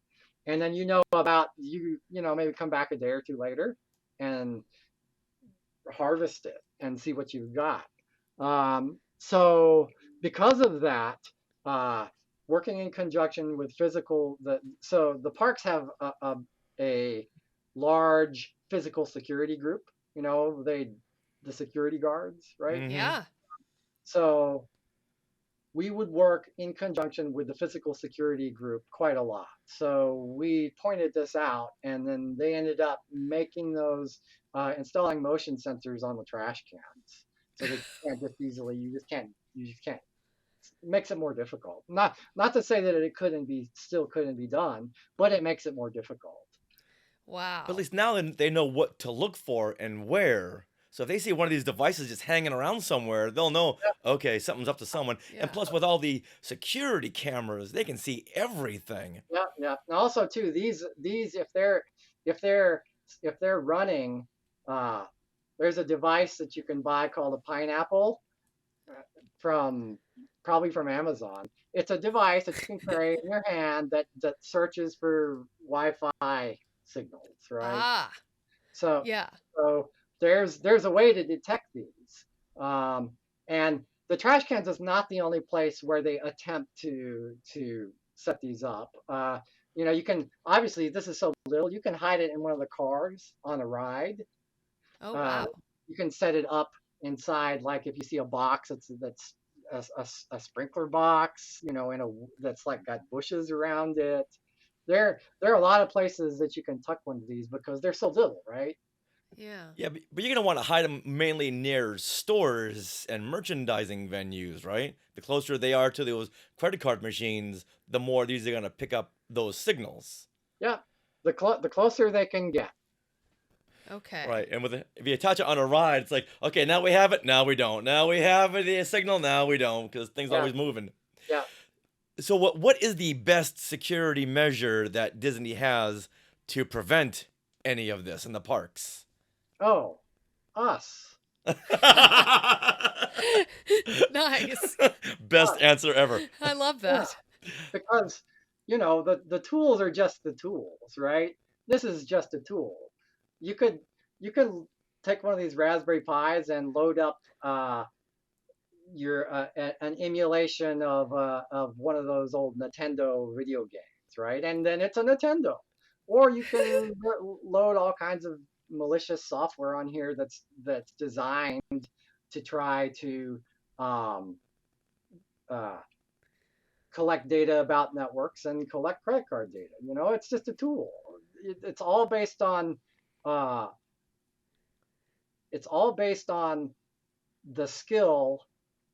And then about maybe come back a day or two later and harvest it and see what you've got. So because of that, working in conjunction with so the parks have a large physical security group. The security guards, right? Yeah. So we would work in conjunction with the physical security group quite a lot. So we pointed this out, and then they ended up making those, installing motion sensors on the trash cans. So they can't just easily, you just can't. It makes it more difficult. Not to say that it still couldn't be done, but it makes it more difficult. Wow. But at least now they know what to look for and where. So if they see one of these devices just hanging around somewhere, they'll know, okay, something's up to someone. Yeah. And plus, with all the security cameras, they can see everything. Yeah, yeah. And also too, these if they're running, there's a device that you can buy called a Pineapple probably from Amazon. It's a device that you can carry in your hand that searches for Wi-Fi signals, right? Ah. So Yeah. so there's a way to detect these, and the trash cans is not the only place where they attempt to set these up. You can, obviously, this is so little, you can hide it in one of the cars on a ride. Oh wow. You can set it up inside, like if you see a box that's a sprinkler box, that's like got bushes around it. There are a lot of places that you can tuck one of these because they're so little, right? Yeah. Yeah, but you're going to want to hide them mainly near stores and merchandising venues, right? The closer they are to those credit card machines, the more these are going to pick up those signals. Yeah, the closer they can get. Okay. Right, and if you attach it on a ride, it's like, okay, now we have it, now we don't. Now we have the signal, now we don't, because things are always moving. Yeah. So what is the best security measure that Disney has to prevent any of this in the parks? Oh, us. Nice. Best answer ever. I love that. Because, the tools are just the tools, right? This is just a tool. You could take one of these Raspberry Pis and load up an emulation of one of those old Nintendo video games, right? And then it's a Nintendo. Or you can load all kinds of malicious software on here that's designed to try to collect data about networks and collect credit card data. It's just a tool. It's all based on the skill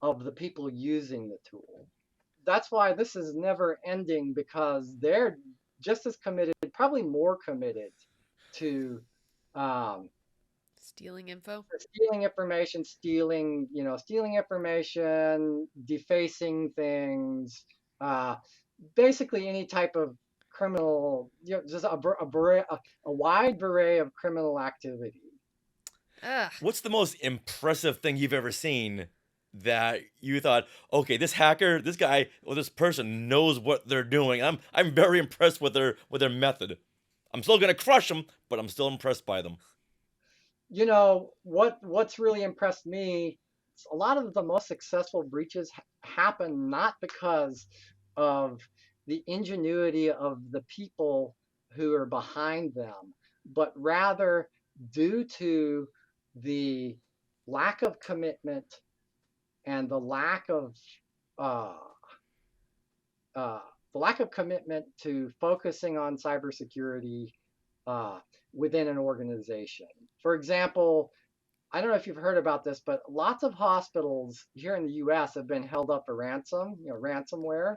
of the people using the tool. That's why this is never ending, because they're just as committed, probably more committed to Stealing info. Stealing information, stealing information, defacing things, basically any type of criminal, just a wide array of criminal activity. Ugh. What's the most impressive thing you've ever seen that you thought, okay, this hacker, this guy, or this person knows what they're doing. I'm very impressed with their method. I'm still gonna crush them, but I'm still impressed by them. What's really impressed me, a lot of the most successful breaches happen not because of the ingenuity of the people who are behind them, but rather due to the lack of commitment and the lack of commitment to focusing on cybersecurity within an organization. For example, I don't know if you've heard about this, but lots of hospitals here in the U.S. have been held up for ransomware.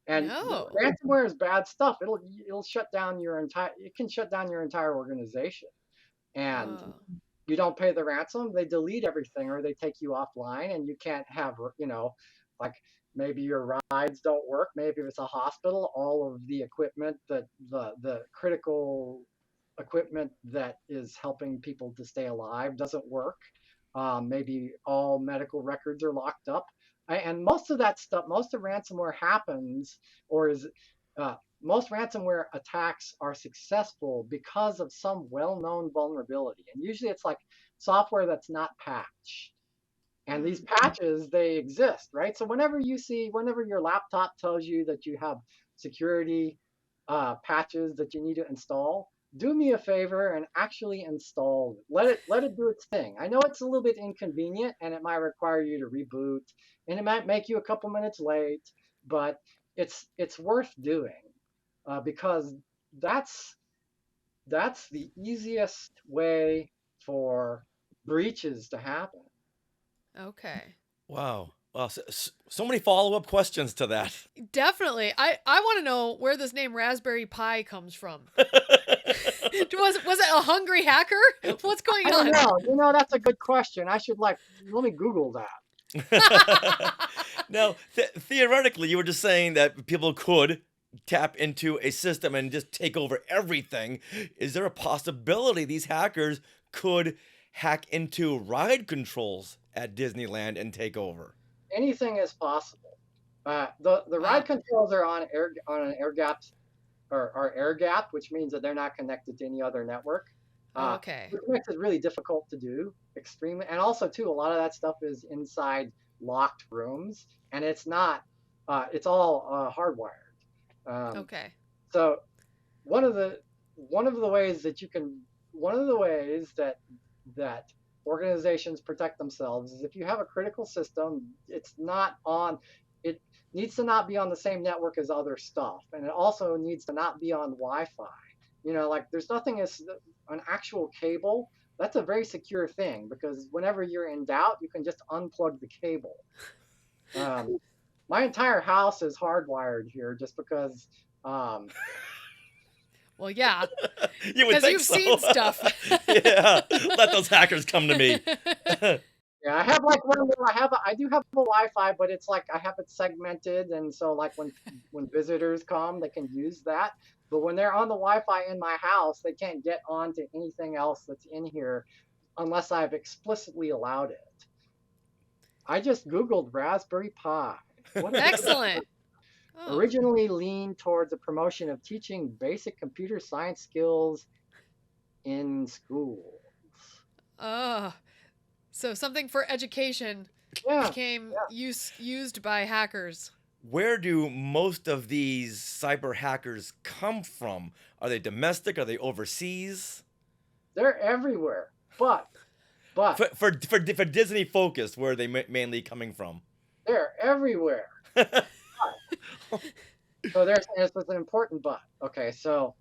And ransomware is bad stuff. It'll shut down it can shut down your entire organization. And you don't pay the ransom, they delete everything or they take you offline, and you can't have, like maybe your rides don't work. Maybe if it's a hospital, all of the equipment the critical equipment that is helping people to stay alive doesn't work. Maybe all medical records are locked up. And most of that stuff, most of ransomware happens, or is most ransomware attacks are successful because of some well-known vulnerability. And usually it's like software that's not patched. And these patches, they exist, right? So whenever your laptop tells you that you have security patches that you need to install, do me a favor and actually install it. Let it do its thing. I know it's a little bit inconvenient and it might require you to reboot and it might make you a couple minutes late, but it's worth doing because that's the easiest way for breaches to happen. Okay. Wow. Well, so many follow-up questions to that. Definitely. I want to know where this name Raspberry Pi comes from. Was it a hungry hacker? What's going on? I don't know. That's a good question. I should let me Google that. Now, theoretically, you were just saying that people could tap into a system and just take over everything. Is there a possibility these hackers could hack into ride controls at Disneyland and take over? Anything is possible. The ride controls are on an air gap, or air gap, which means that they're not connected to any other network. Okay. Which makes it really difficult to do, extremely. And also, too, a lot of that stuff is inside locked rooms, and it's not. It's all hardwired. Okay. So one of the ways that organizations protect themselves is if you have a critical system, it needs to not be on the same network as other stuff, and it also needs to not be on Wi-Fi. Like there's nothing as an actual cable. That's a very secure thing because whenever you're in doubt, you can just unplug the cable. My entire house is hardwired here just because. Well, yeah, because you've seen stuff. Yeah, let those hackers come to me. Yeah, I have like I do have a Wi-Fi, but it's like I have it segmented, and so like when visitors come, they can use that. But when they're on the Wi-Fi in my house, they can't get onto anything else that's in here unless I've explicitly allowed it. I just Googled Raspberry Pi. Excellent. Originally leaned towards the promotion of teaching basic computer science skills in schools. So something for education became used by hackers. Where do most of these cyber hackers come from? Are they domestic? Are they overseas? They're everywhere, but for Disney focus, where are they mainly coming from? They're everywhere. So there's an important but. Okay, so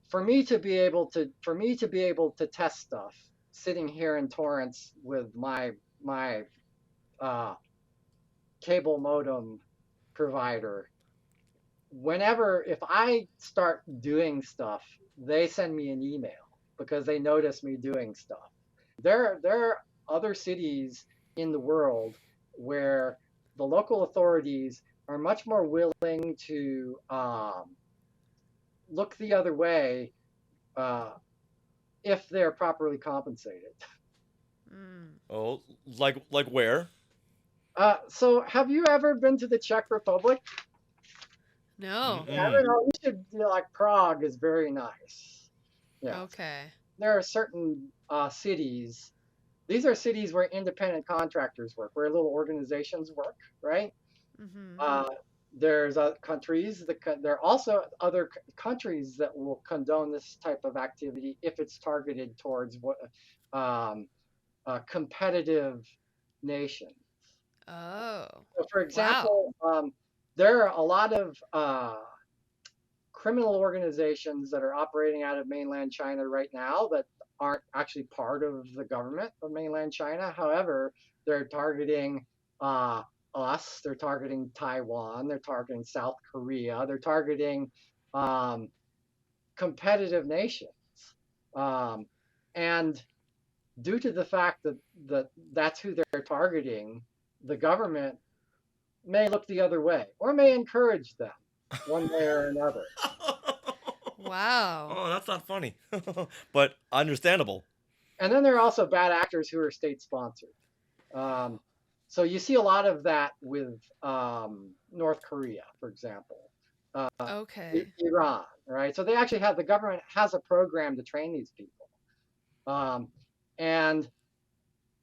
for me to be able to test stuff, sitting here in Torrance with my cable modem provider, if I start doing stuff, they send me an email because they notice me doing stuff. there are other cities in the world where the local authorities are much more willing to look the other way if they're properly compensated. Oh, like where? So have you ever been to the Czech Republic? No. I don't know. You should, like Prague is very nice. Yeah. Okay. There are certain cities. These are cities where independent contractors work, where little organizations work, right? There's countries there are also other countries that will condone this type of activity if it's targeted towards what competitive nations. Oh. So for example, there are a lot of criminal organizations that are operating out of mainland China right now that aren't actually part of the government of mainland China. However, they're targeting us, they're targeting Taiwan, they're targeting South Korea, they're targeting competitive nations. And due to the fact that that's who they're targeting, the government may look the other way or may encourage them one way or another. Wow. Oh, that's not funny, but understandable. And then there are also bad actors who are state sponsored. So you see a lot of that with North Korea, for example. Okay. Iran, right? So they actually have, the government has a program to train these people. And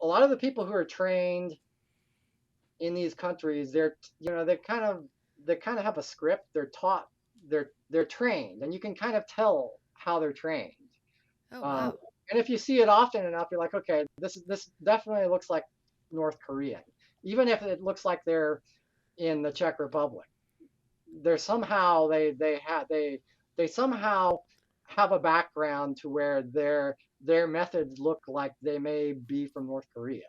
a lot of the people who are trained in these countries, they're, they kind of have a script. They're taught, they're trained, and you can kind of tell how they're trained. Oh, wow. And if you see it often enough, you're like, okay, this definitely looks like North Korean, even if it looks like they're in the Czech Republic. They're somehow they somehow have a background to where their methods look like they may be from North Korea.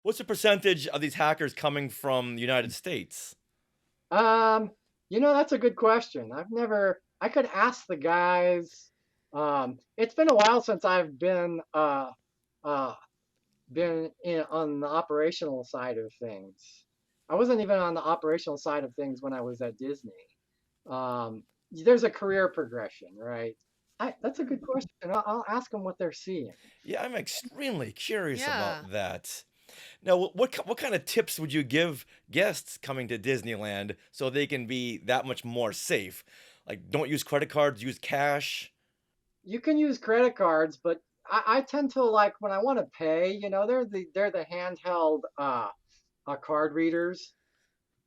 What's the percentage of these hackers coming from the United States? That's a good question. I could ask the guys. It's been a while since I've been on the operational side of things. I wasn't even on the operational side of things when I was at Disney. There's a career progression, right? That's a good question. I'll ask them what they're seeing. Yeah, I'm extremely curious about that. Now, what kind of tips would you give guests coming to Disneyland so they can be that much more safe? Like, don't use credit cards, use cash. You can use credit cards, but I tend to, like, when I want to pay, they're the handheld card readers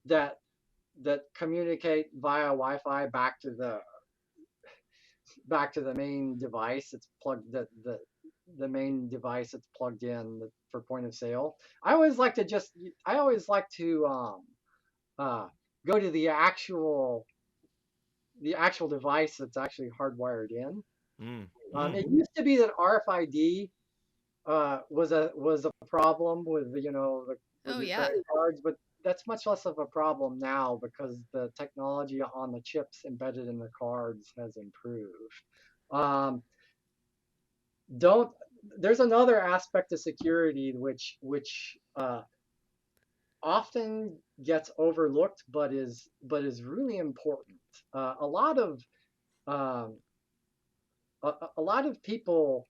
that communicate via Wi-Fi back to the main device. It's plugged the main device that's plugged in for point of sale. I always like to go to the actual device that's actually hardwired in. It used to be that RFID was a problem with the credit cards, but that's much less of a problem now because the technology on the chips embedded in the cards has improved. There's another aspect of security which often gets overlooked, but is really important. A lot of people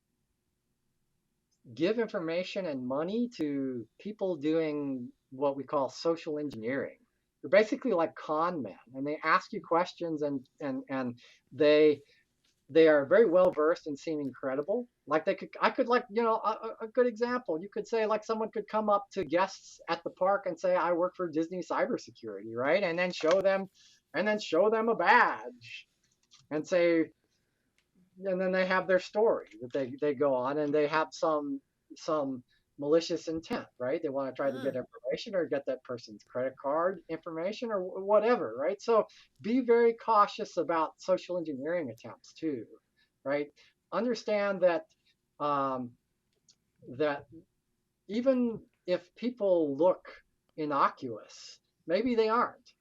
give information and money to people doing what we call social engineering. They're basically like con men, and they ask you questions, and they are very well versed in seeming credible. Like a good example, you could say, like, someone could come up to guests at the park and say, I work for Disney cybersecurity, right? And then show them a badge and say, and then they have their story that they go on, and they have some malicious intent, right? They want to try to get information or get that person's credit card information or whatever, right? So be very cautious about social engineering attempts too, right? Understand that that even if people look innocuous, maybe they aren't.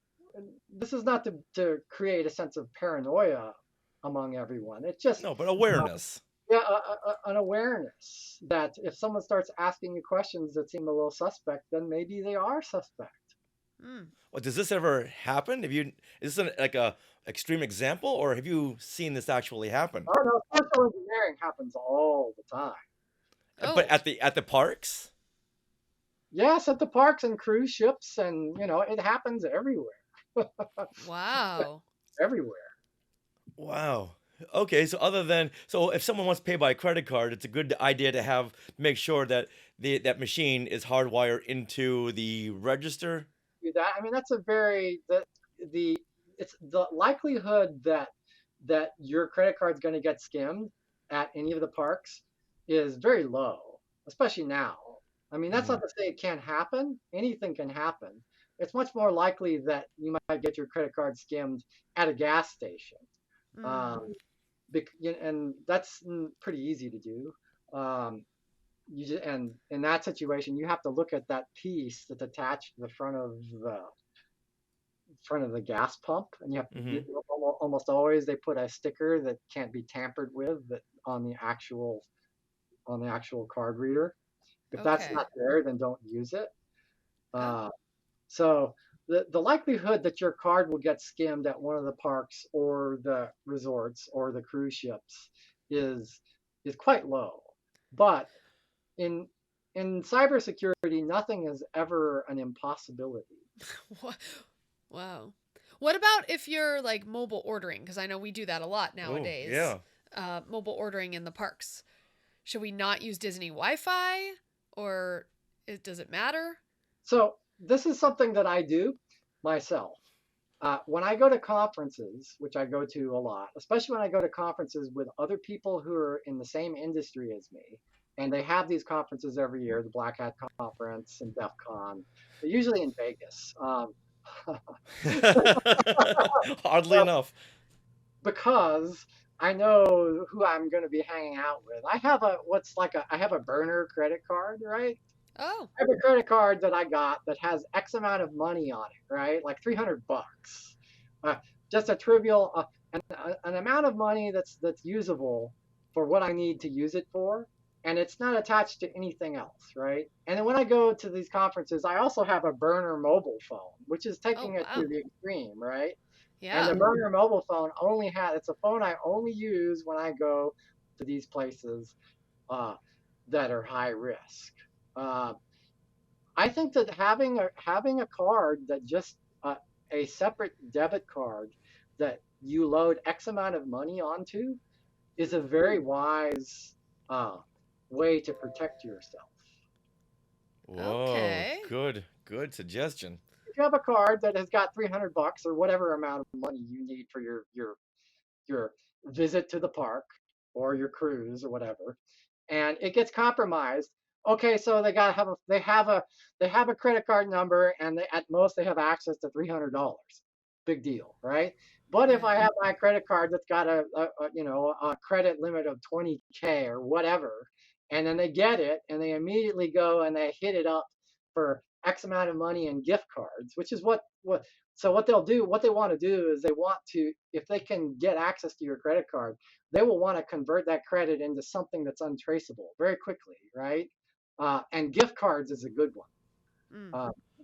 This is not to create a sense of paranoia among everyone. It's just but awareness. Yeah, an awareness that if someone starts asking you questions that seem a little suspect, then maybe they are suspect. Well, does this ever happen? Is this like a extreme example, or have you seen this actually happen? Oh no, social engineering happens all the time. But at the parks? Yes, at the parks and cruise ships, and it happens everywhere. Wow. Everywhere. Wow. Okay, so if someone wants to pay by credit card, it's a good idea to make sure that that machine is hardwired into the register. Do that. I mean, that's a very the it's the likelihood that your credit card's going to get skimmed at any of the parks is very low, especially now. I mean, that's not to say it can't happen. Anything can happen. It's much more likely that you might get your credit card skimmed at a gas station. And that's pretty easy to do. And in that situation, you have to look at that piece that's attached to the front of the gas pump, and you have to almost always they put a sticker that can't be tampered with that on the actual card reader. If that's not there, then don't use it. So the likelihood that your card will get skimmed at one of the parks or the resorts or the cruise ships is quite low. But in cybersecurity, nothing is ever an impossibility. Wow. What about if you're like mobile ordering? Because I know we do that a lot nowadays. Yeah. Mobile ordering in the parks. Should we not use Disney Wi-Fi, or does it matter? So this is something that I do myself. When I go to conferences, which I go to a lot, especially when I go to conferences with other people who are in the same industry as me, and they have these conferences every year, the Black Hat Conference and DEF CON. They're usually in Vegas. Oddly enough. Because I know who I'm going to be hanging out with. I have a burner credit card, right? Oh. I have a credit card that I got that has X amount of money on it, right? Like $300. Just a trivial, an amount of money that's usable for what I need to use it for. And it's not attached to anything else, right? And then when I go to these conferences, I also have a burner mobile phone, which is taking it to the extreme, right? Yeah. And the burner mobile phone it's a phone I only use when I go to these places that are high risk. I think that having a card that just a separate debit card that you load X amount of money onto is a very wise way to protect yourself. Whoa, good suggestion. If you have a card that has got $300 or whatever amount of money you need for your visit to the park or your cruise or whatever, and it gets compromised, okay, so they have a credit card number, and at most they have access to $300. Big deal, right? But if I have my credit card that's got a credit limit of 20K or whatever, and then they get it and they immediately go and they hit it up for X amount of money in gift cards, which is what they'll do. What they want to do is they want to, if they can get access to your credit card, they will want to convert that credit into something that's untraceable very quickly, right? And gift cards is a good one.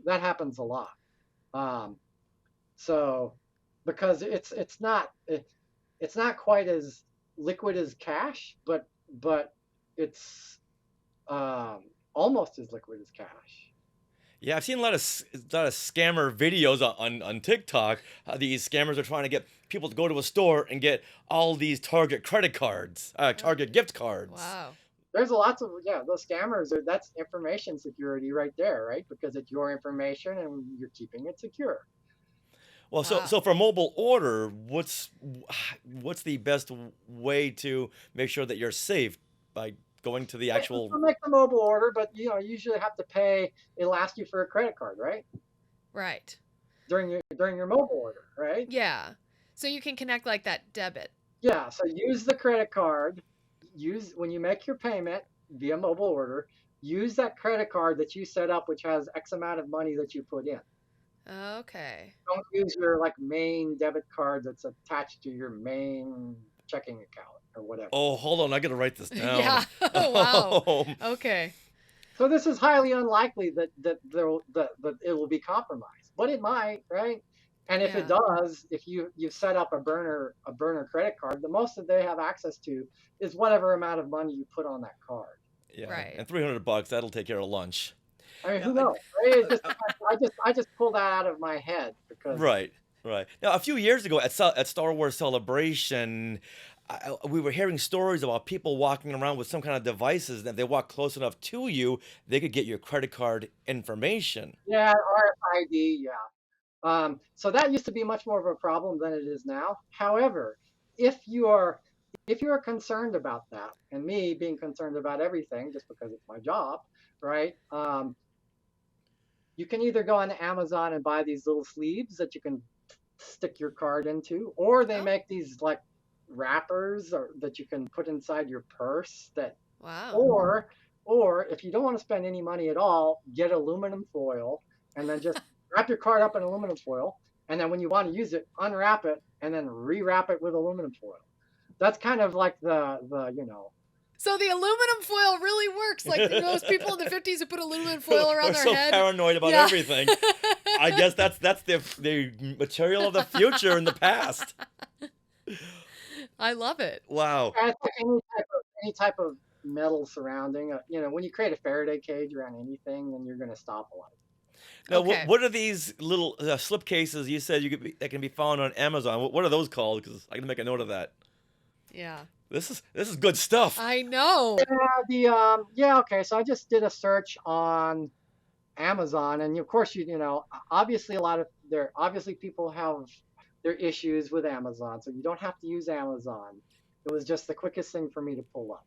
That happens a lot. So because it's not quite as liquid as cash, but it's almost as liquid as cash. Yeah, I've seen a lot of scammer videos on TikTok. How these scammers are trying to get people to go to a store and get all these Target credit cards, Target gift cards. Wow. There's lots of those scammers. That's information security right there, right? Because it's your information and you're keeping it secure. Well, so for mobile order, what's the best way to make sure that you're safe by going to the actual? You make the mobile order, but you usually have to pay. It'll ask you for a credit card, right? Right. During your mobile order, right? Yeah. So you can connect like that debit. Yeah. So use the credit card. When you make your payment via mobile order, use that credit card that you set up, which has X amount of money that you put in. Okay. Don't use your main debit card that's attached to your main checking account or whatever. Oh, hold on. I got to write this down. Yeah. Oh, wow. Oh. Okay. So this is highly unlikely that it will be compromised, but it might, right? And if it does, if you set up a burner credit card, the most that they have access to is whatever amount of money you put on that card. Yeah. Right. And $300, that'll take care of lunch. I mean, who knows? Right? I just pulled that out of my head because. Right. Now, a few years ago at Star Wars Celebration, we were hearing stories about people walking around with some kind of devices that if they walk close enough to you, they could get your credit card information. Yeah, RFID, yeah. So that used to be much more of a problem than it is now. However, if you are concerned about that, and me being concerned about everything just because it's my job, right? You can either go on Amazon and buy these little sleeves that you can stick your card into, or they make these like wrappers that you can put inside your purse. Or if you don't want to spend any money at all, get aluminum foil and then just wrap your card up in aluminum foil, and then when you want to use it, unwrap it and then rewrap it with aluminum foil. That's kind of like the So the aluminum foil really works. Like those people in the 50s who put aluminum foil around their so head. Paranoid about everything. I guess that's the material of the future in the past. I love it. Wow. Any type of metal surrounding, when you create a Faraday cage around anything, then you're going to stop a lot. Now, what are these little slip cases you said that can be found on Amazon? What are those called? Because I can make a note of that. Yeah. This is good stuff. I know. Okay. So I just did a search on Amazon, and of course, obviously obviously people have their issues with Amazon, so you don't have to use Amazon. It was just the quickest thing for me to pull up.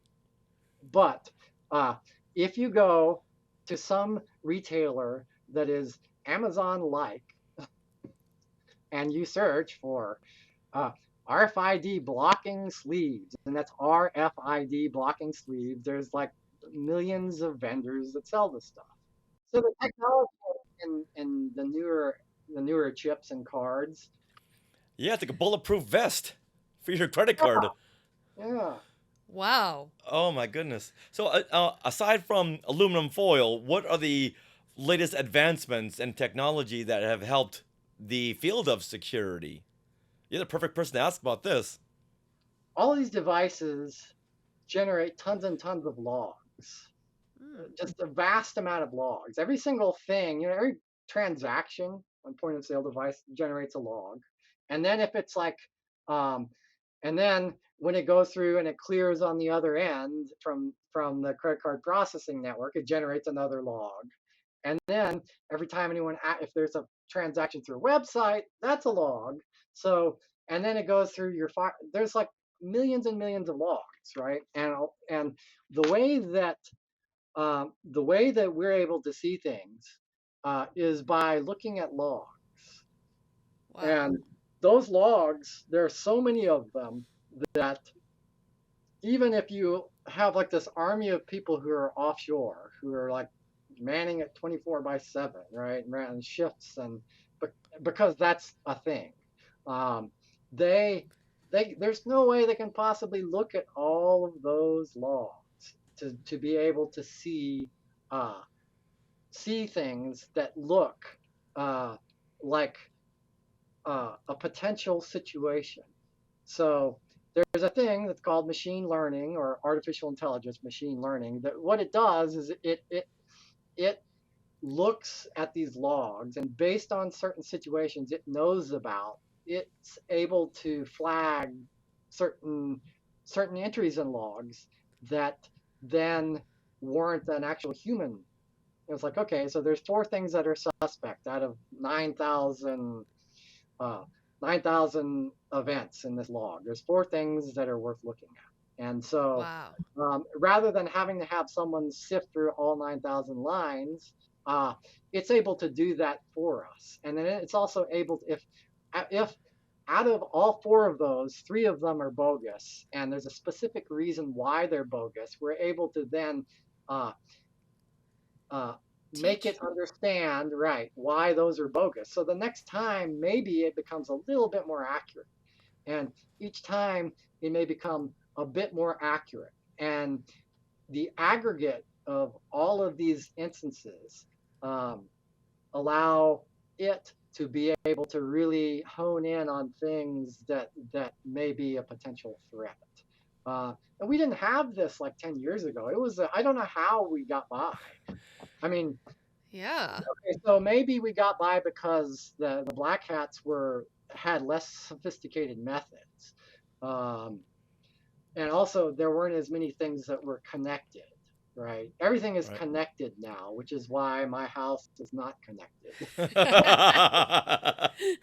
But if you go to some retailer that is Amazon-like, and you search for RFID blocking sleeves, and that's RFID blocking sleeves, there's like millions of vendors that sell this stuff. So the technology in the newer chips and cards. Yeah, it's like a bulletproof vest for your credit card. Yeah. Wow. Oh my goodness. So aside from aluminum foil, what are the latest advancements in technology that have helped the field of security? You're the perfect person to ask about this. All of these devices generate tons and tons of logs. Just a vast amount of logs. Every single thing, every transaction on point of sale device generates a log. And then if it's like, and then when it goes through and it clears on the other end from the credit card processing network, it generates another log. And then every time if there's a transaction through a website, that's a log. So, and then it goes through there's like millions and millions of logs, right? And the way that we're able to see things is by looking at logs. Wow. And those logs, there are so many of them that even if you have like this army of people who are offshore, who are like manning it 24/7, right, and shifts, and because that's a thing, there's no way they can possibly look at all of those logs to be able to see things that look like a potential situation. So there's a thing that's called machine learning or artificial intelligence machine learning, that what it does is it looks at these logs, and based on certain situations it knows about, it's able to flag certain entries in logs that then warrant an actual human. It's like, okay, so there's 4 things that are suspect out of 9,000 events in this log. There's 4 things that are worth looking at. And so rather than having to have someone sift through all 9,000 lines, it's able to do that for us. And then it's also able to, if out of all 4 of those, 3 of them are bogus, and there's a specific reason why they're bogus, we're able to then make it understand, right, why those are bogus. So the next time, maybe it becomes a little bit more accurate. And each time it may become a bit more accurate. And the aggregate of all of these instances um, allow it to be able to really hone in on things that may be a potential threat. And we didn't have this like 10 years ago. It was, I don't know how we got by. I mean, Yeah. okay, so maybe we got by because the black hats had less sophisticated methods. Um, and also there weren't as many things that were connected, right? Everything is Right. connected now, which is why my house is not connected.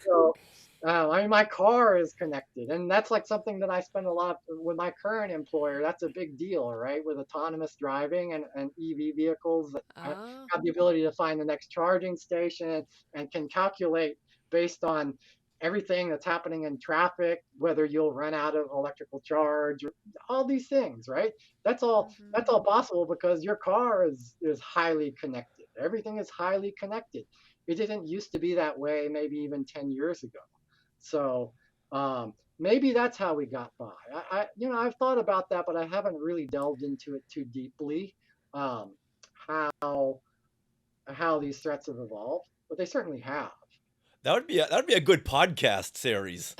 So I mean, my car is connected, and that's like something that I spend a lot with my current employer. That's a big deal, right? With autonomous driving and EV vehicles that Oh. have the ability to find the next charging station and can calculate based on everything that's happening in traffic, whether you'll run out of electrical charge, or all these things, right? That's all possible because your car is highly connected. Everything is highly connected. It didn't used to be that way maybe even 10 years ago. So maybe that's how we got by. I've thought about that, but I haven't really delved into it too deeply. Um, how these threats have evolved, but they certainly have. That would be a good podcast series.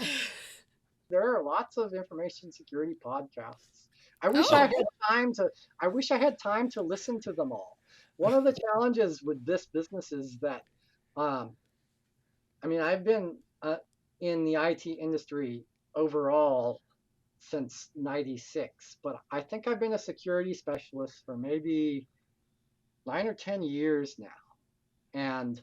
There are lots of information security podcasts. I wish I had time to. I wish I had time to listen to them all. One of the challenges with this business is that, I mean, I've been in the IT industry overall since '96, but I think I've been a security specialist for maybe 9 or 10 years now, and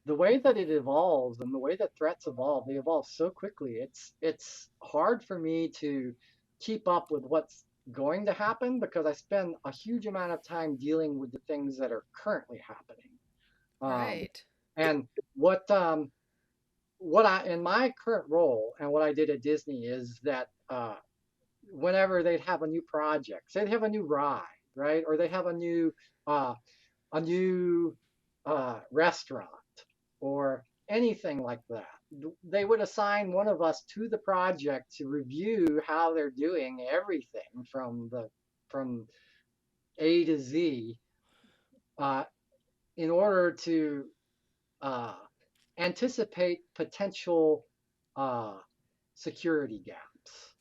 the way that it evolves and the way that threats evolve, they evolve so quickly. It's hard for me to keep up with what's going to happen because I spend a huge amount of time dealing with the things that are currently happening. Right. And what I in my current role and what I did at Disney is that whenever they'd have a new project, say they have a new ride, right, or they have uh, a new restaurant or anything like that, they would assign one of us to the project to review how they're doing everything from A to Z in order to uh, anticipate potential security gaps.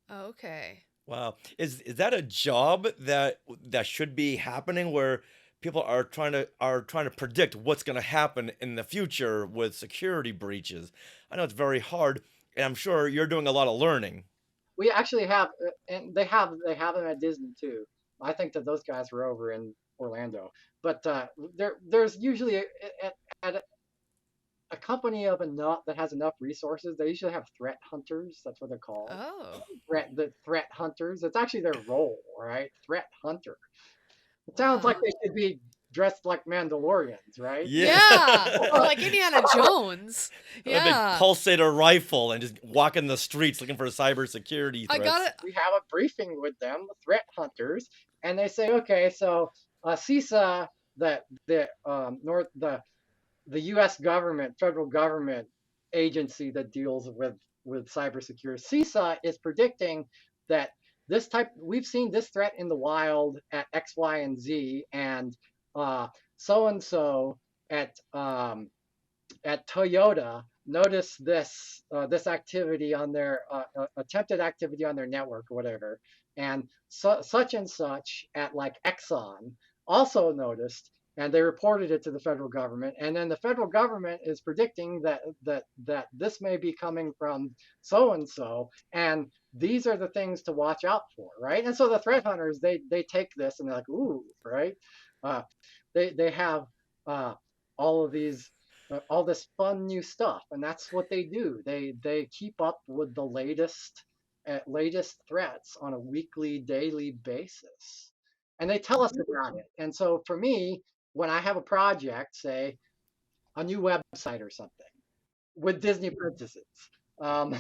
Okay. Wow. Is that a job that should be happening where people are trying to predict what's going to happen in the future with security breaches? I know it's very hard, and I'm sure you're doing a lot of learning. We actually have, and they have them at Disney too. I think that those guys were over in Orlando, but there's usually at a company of enough that has enough resources, they usually have threat hunters. That's what they're called. Oh. The threat hunters. It's actually their role, right? Threat hunter. It sounds like they should be dressed like Mandalorians, right? Yeah. Or like Indiana Jones. Yeah. A big pulsator rifle and just walking the streets looking for cybersecurity threats. We have a briefing with them, the threat hunters, and they say, okay, so CISA, the U.S. government, federal government agency that deals with cybersecurity, CISA is predicting that we've seen this threat in the wild at X, Y, and Z, and so and so at Toyota noticed this activity on their attempted activity on their network or whatever, and such and such at like Exxon also noticed, and they reported it to the federal government, and then the federal government is predicting that this may be coming from so and so, and these are the things to watch out for, right? And so the threat hunters, they take this and they're like, ooh, right? They have all of these all this fun new stuff, and that's what they do. They keep up with the latest threats on a weekly, daily basis, and they tell us about it. And so for me, when I have a project, say a new website or something with Disney princesses, I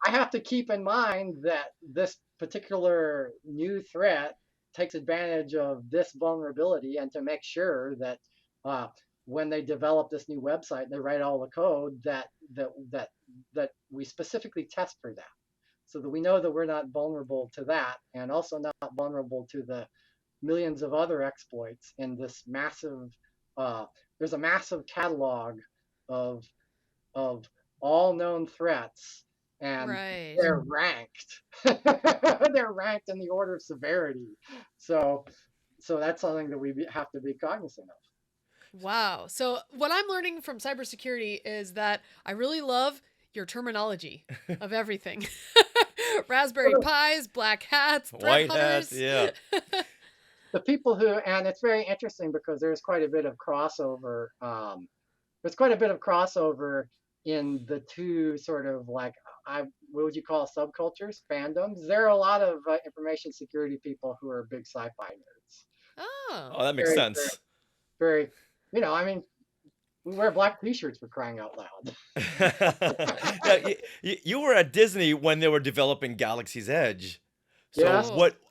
have to keep in mind that this particular new threat takes advantage of this vulnerability, and to make sure that when they develop this new website, they write all the code that we specifically test for that. so that we know that we're not vulnerable to that, and also not vulnerable to the millions of other exploits in this massive. There's a massive catalog of of all known threats, and Right. they're ranked. They're ranked in the order of severity. So that's something that we have to be cognizant of. Wow. So what I'm learning from cybersecurity is that I really love your terminology of everything. Raspberry Pis, black hats, threat White hunters. hats, yeah. The people who, and it's very interesting because there's quite a bit of crossover. There's quite a bit of crossover in the two sort of like, what would you call subcultures, fandoms? There are a lot of information security people who are big sci-fi nerds. Oh, that makes sense. Very, I mean, we wear black T-shirts for crying out loud. Yeah, you were at Disney when they were developing Galaxy's Edge. So Yes.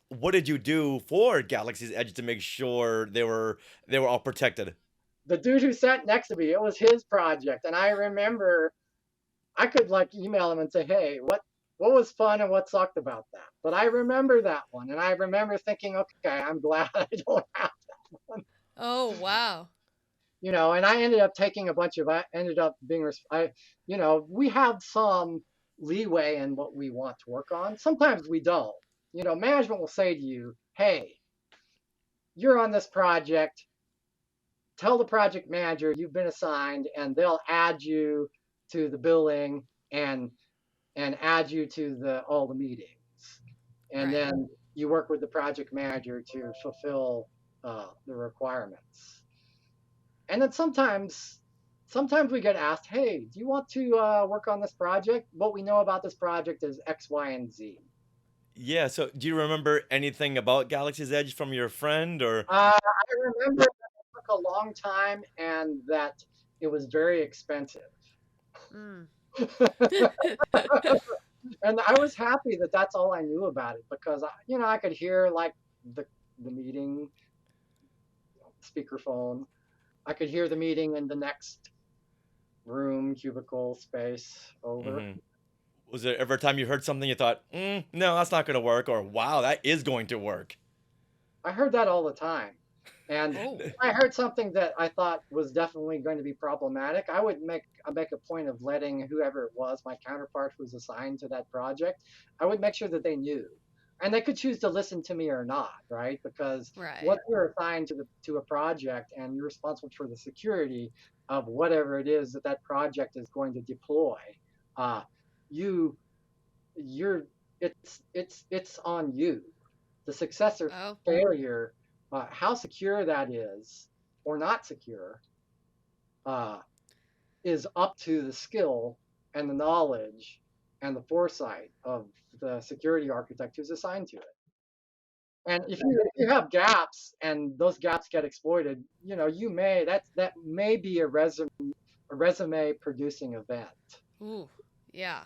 what did you do for Galaxy's Edge to make sure they were all protected? The dude who sat next to me, it was his project, and I remember I could like email him and say, "Hey, what was fun and what sucked about that?" But I remember that one, and I remember thinking, "Okay, I'm glad I don't have that one." Oh, wow. And I ended up taking I ended up being, we have some leeway in what we want to work on. Sometimes we don't. Management will say to you, "Hey, you're on this project. Tell the project manager you've been assigned," and they'll add you to the billing and add you to all the meetings. And Right. then you work with the project manager to fulfill the requirements. And then sometimes we get asked, "Hey, do you want to work on this project? What we know about this project is X, Y, and Z." Yeah, so do you remember anything about Galaxy's Edge from your friend or? I remember that it took a long time and that it was very expensive. Mm. And I was happy that that's all I knew about it, because I could hear like the meeting speakerphone. I could hear the meeting in the next room, cubicle, space over. Mhm. Was there ever a time you heard something you thought, no, that's not going to work, or wow, that is going to work? I heard that all the time. And if I heard something that I thought was definitely going to be problematic, I would make a point of letting whoever it was, my counterpart who was assigned to that project, I would make sure that they knew. And they could choose to listen to me or not, right? Because Right. once you're assigned to a project and you're responsible for the security of whatever it is that project is going to deploy, it's on you. The success or failure, how secure that is or not secure, is up to the skill and the knowledge and the foresight of the security architect who's assigned to it. And if you have gaps and those gaps get exploited, that may be a resume producing event. Ooh, yeah.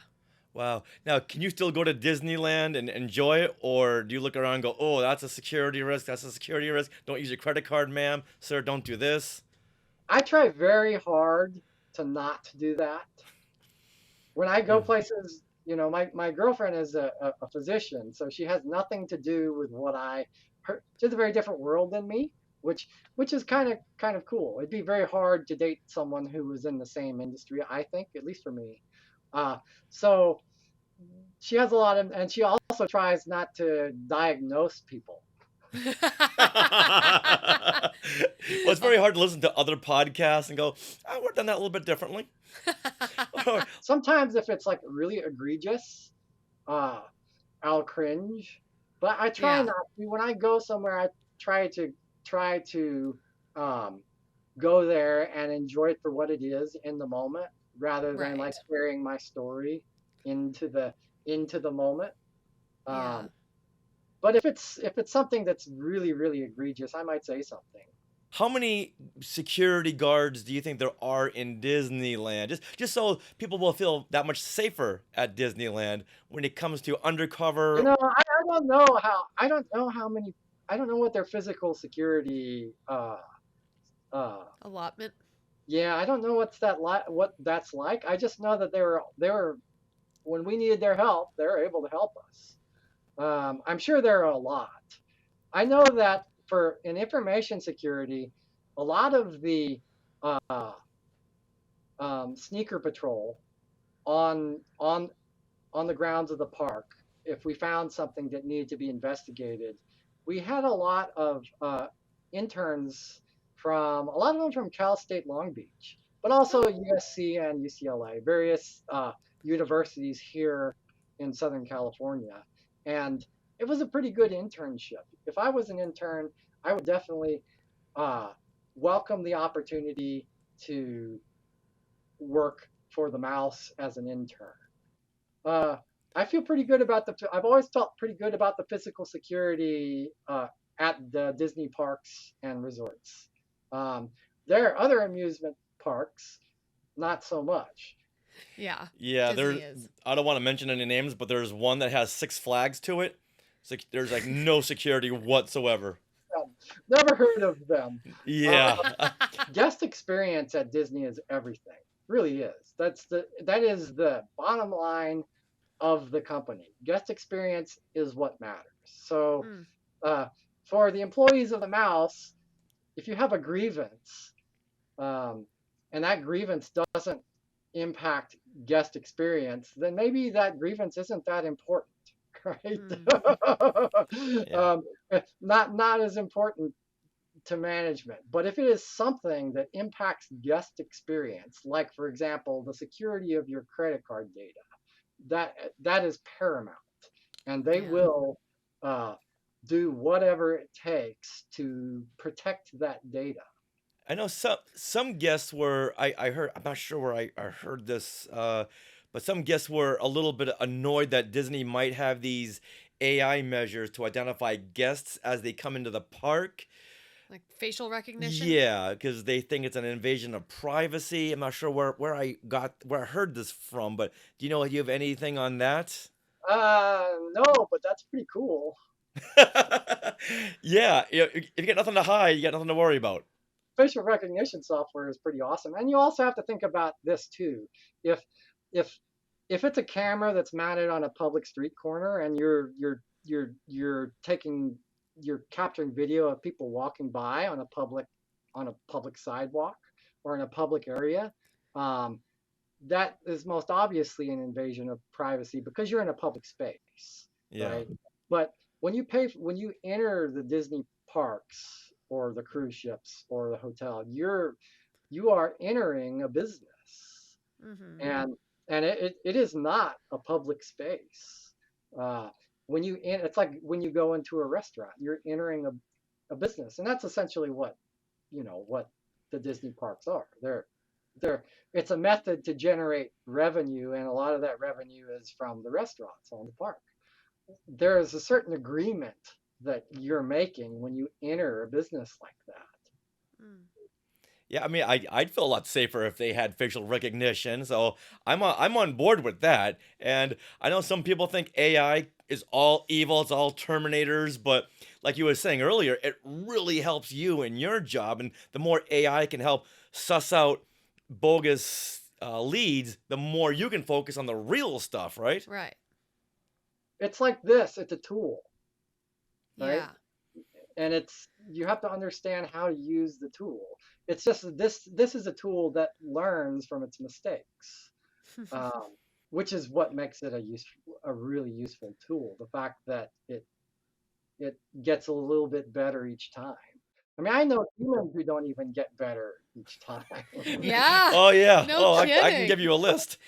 Wow. Now, can you still go to Disneyland and enjoy it, or do you look around and go, "Oh, that's a security risk. That's a security risk. Don't use your credit card, ma'am. Sir, don't do this." I try very hard to not do that. When I go places, my girlfriend is a physician, so she has nothing to do with she's a very different world than me, which is kind of cool. It'd be very hard to date someone who was in the same industry, I think, at least for me. So she has a lot of, and she also tries not to diagnose people. Well, it's very hard to listen to other podcasts and go, "Oh, we've done that a little bit differently." Sometimes if it's like really egregious, I'll cringe. But I try not to. When I go somewhere, I try to go there and enjoy it for what it is in the moment, rather than like carrying my story into the moment. But if it's something that's really, really egregious, I might say something. How many security guards do you think there are in Disneyland? Just so people will feel that much safer at Disneyland when it comes to undercover. I don't know how many. I don't know what their physical security allotment. Yeah, I don't know what that's like. I just know that they were when we needed their help, they're able to help us. I'm sure there are a lot. I know that for in information security, a lot of the uh, sneaker patrol on on on the grounds of the park, if we found something that needed to be investigated, we had a lot of interns from a lot of them from Cal State Long Beach, but also USC and UCLA, various universities here in Southern California, and it was a pretty good internship. If I was an intern, I would definitely uh, welcome the opportunity to work for the mouse as an intern. Uh, I feel pretty good about the. I've always felt pretty good about the physical security at the Disney parks and resorts. Um, there are other amusement parks, not so much. Yeah. Yeah, Disney is. I don't want to mention any names, but there's one that has Six Flags to it. So there's like no security whatsoever. Never heard of them. Yeah. Guest experience at Disney is everything. Really is. That is the bottom line of the company. Guest experience is what matters. So for the employees of the mouse, if you have a grievance, and that grievance doesn't impact guest experience, then maybe that grievance isn't that important, right? Not as important to management. But if it is something that impacts guest experience, like for example, the security of your credit card data, that is paramount, and they will do whatever it takes to protect that data. I know some guests were I heard I'm not sure where I heard this but some guests were a little bit annoyed that Disney might have these AI measures to identify guests as they come into the park. Like facial recognition? Yeah, because they think it's an invasion of privacy. I'm not sure where I heard this from, but do you have anything on that? No, but that's pretty cool. Yeah, if you got nothing to hide, you got nothing to worry about. Facial recognition software is pretty awesome, and you also have to think about this too. If if it's a camera that's mounted on a public street corner and you're capturing video of people walking by on a public sidewalk or in a public area, that is most obviously an invasion of privacy because you're in a public space, right? But when you enter the Disney parks or the cruise ships or the hotel, you are entering a business, and it is not a public space. It's like when you go into a restaurant, you're entering a business, and that's essentially what the Disney parks are. It's a method to generate revenue, and a lot of that revenue is from the restaurants on the park. There is a certain agreement that you're making when you enter a business like that. Yeah, I mean, I'd feel a lot safer if they had facial recognition, so I'm on board with that. And I know some people think AI is all evil, it's all Terminators, but like you were saying earlier, it really helps you in your job, and the more AI can help suss out bogus leads, the more you can focus on the real stuff, right? Right. It's like this. It's a tool, right? Yeah. And you have to understand how to use the tool. It's just this is a tool that learns from its mistakes, which is what makes it a really useful tool. The fact that it gets a little bit better each time. I mean, I know humans who don't even get better each time. Yeah. Oh yeah. No I can kidding. give you a list.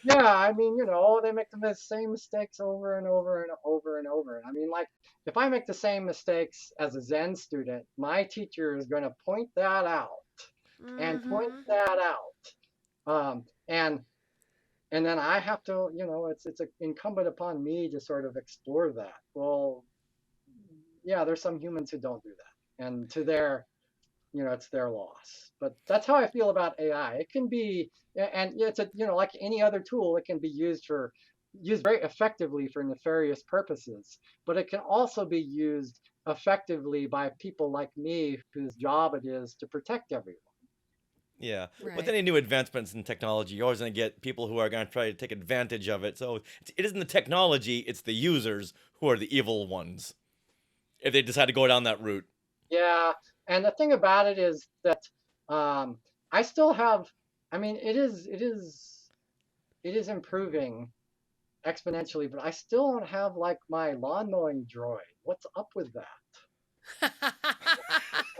Yeah, I mean, they make the same mistakes over and over and over and over. I mean, like, if I make the same mistakes as a Zen student, my teacher is going to point that out and point that out. And then I have to, it's incumbent upon me to sort of explore that. Well, yeah, there's some humans who don't do that, and to their, it's their loss. But that's how I feel about AI. It can be, and it's like any other tool, it can be used very effectively for nefarious purposes, but it can also be used effectively by people like me whose job it is to protect everyone. Yeah. Right. With any new advancements in technology, you're always going to get people who are going to try to take advantage of it. So it isn't the technology, it's the users who are the evil ones if they decide to go down that route. Yeah, and the thing about it is that I still have. I mean, it is improving exponentially, but I still don't have like my lawn mowing droid. What's up with that?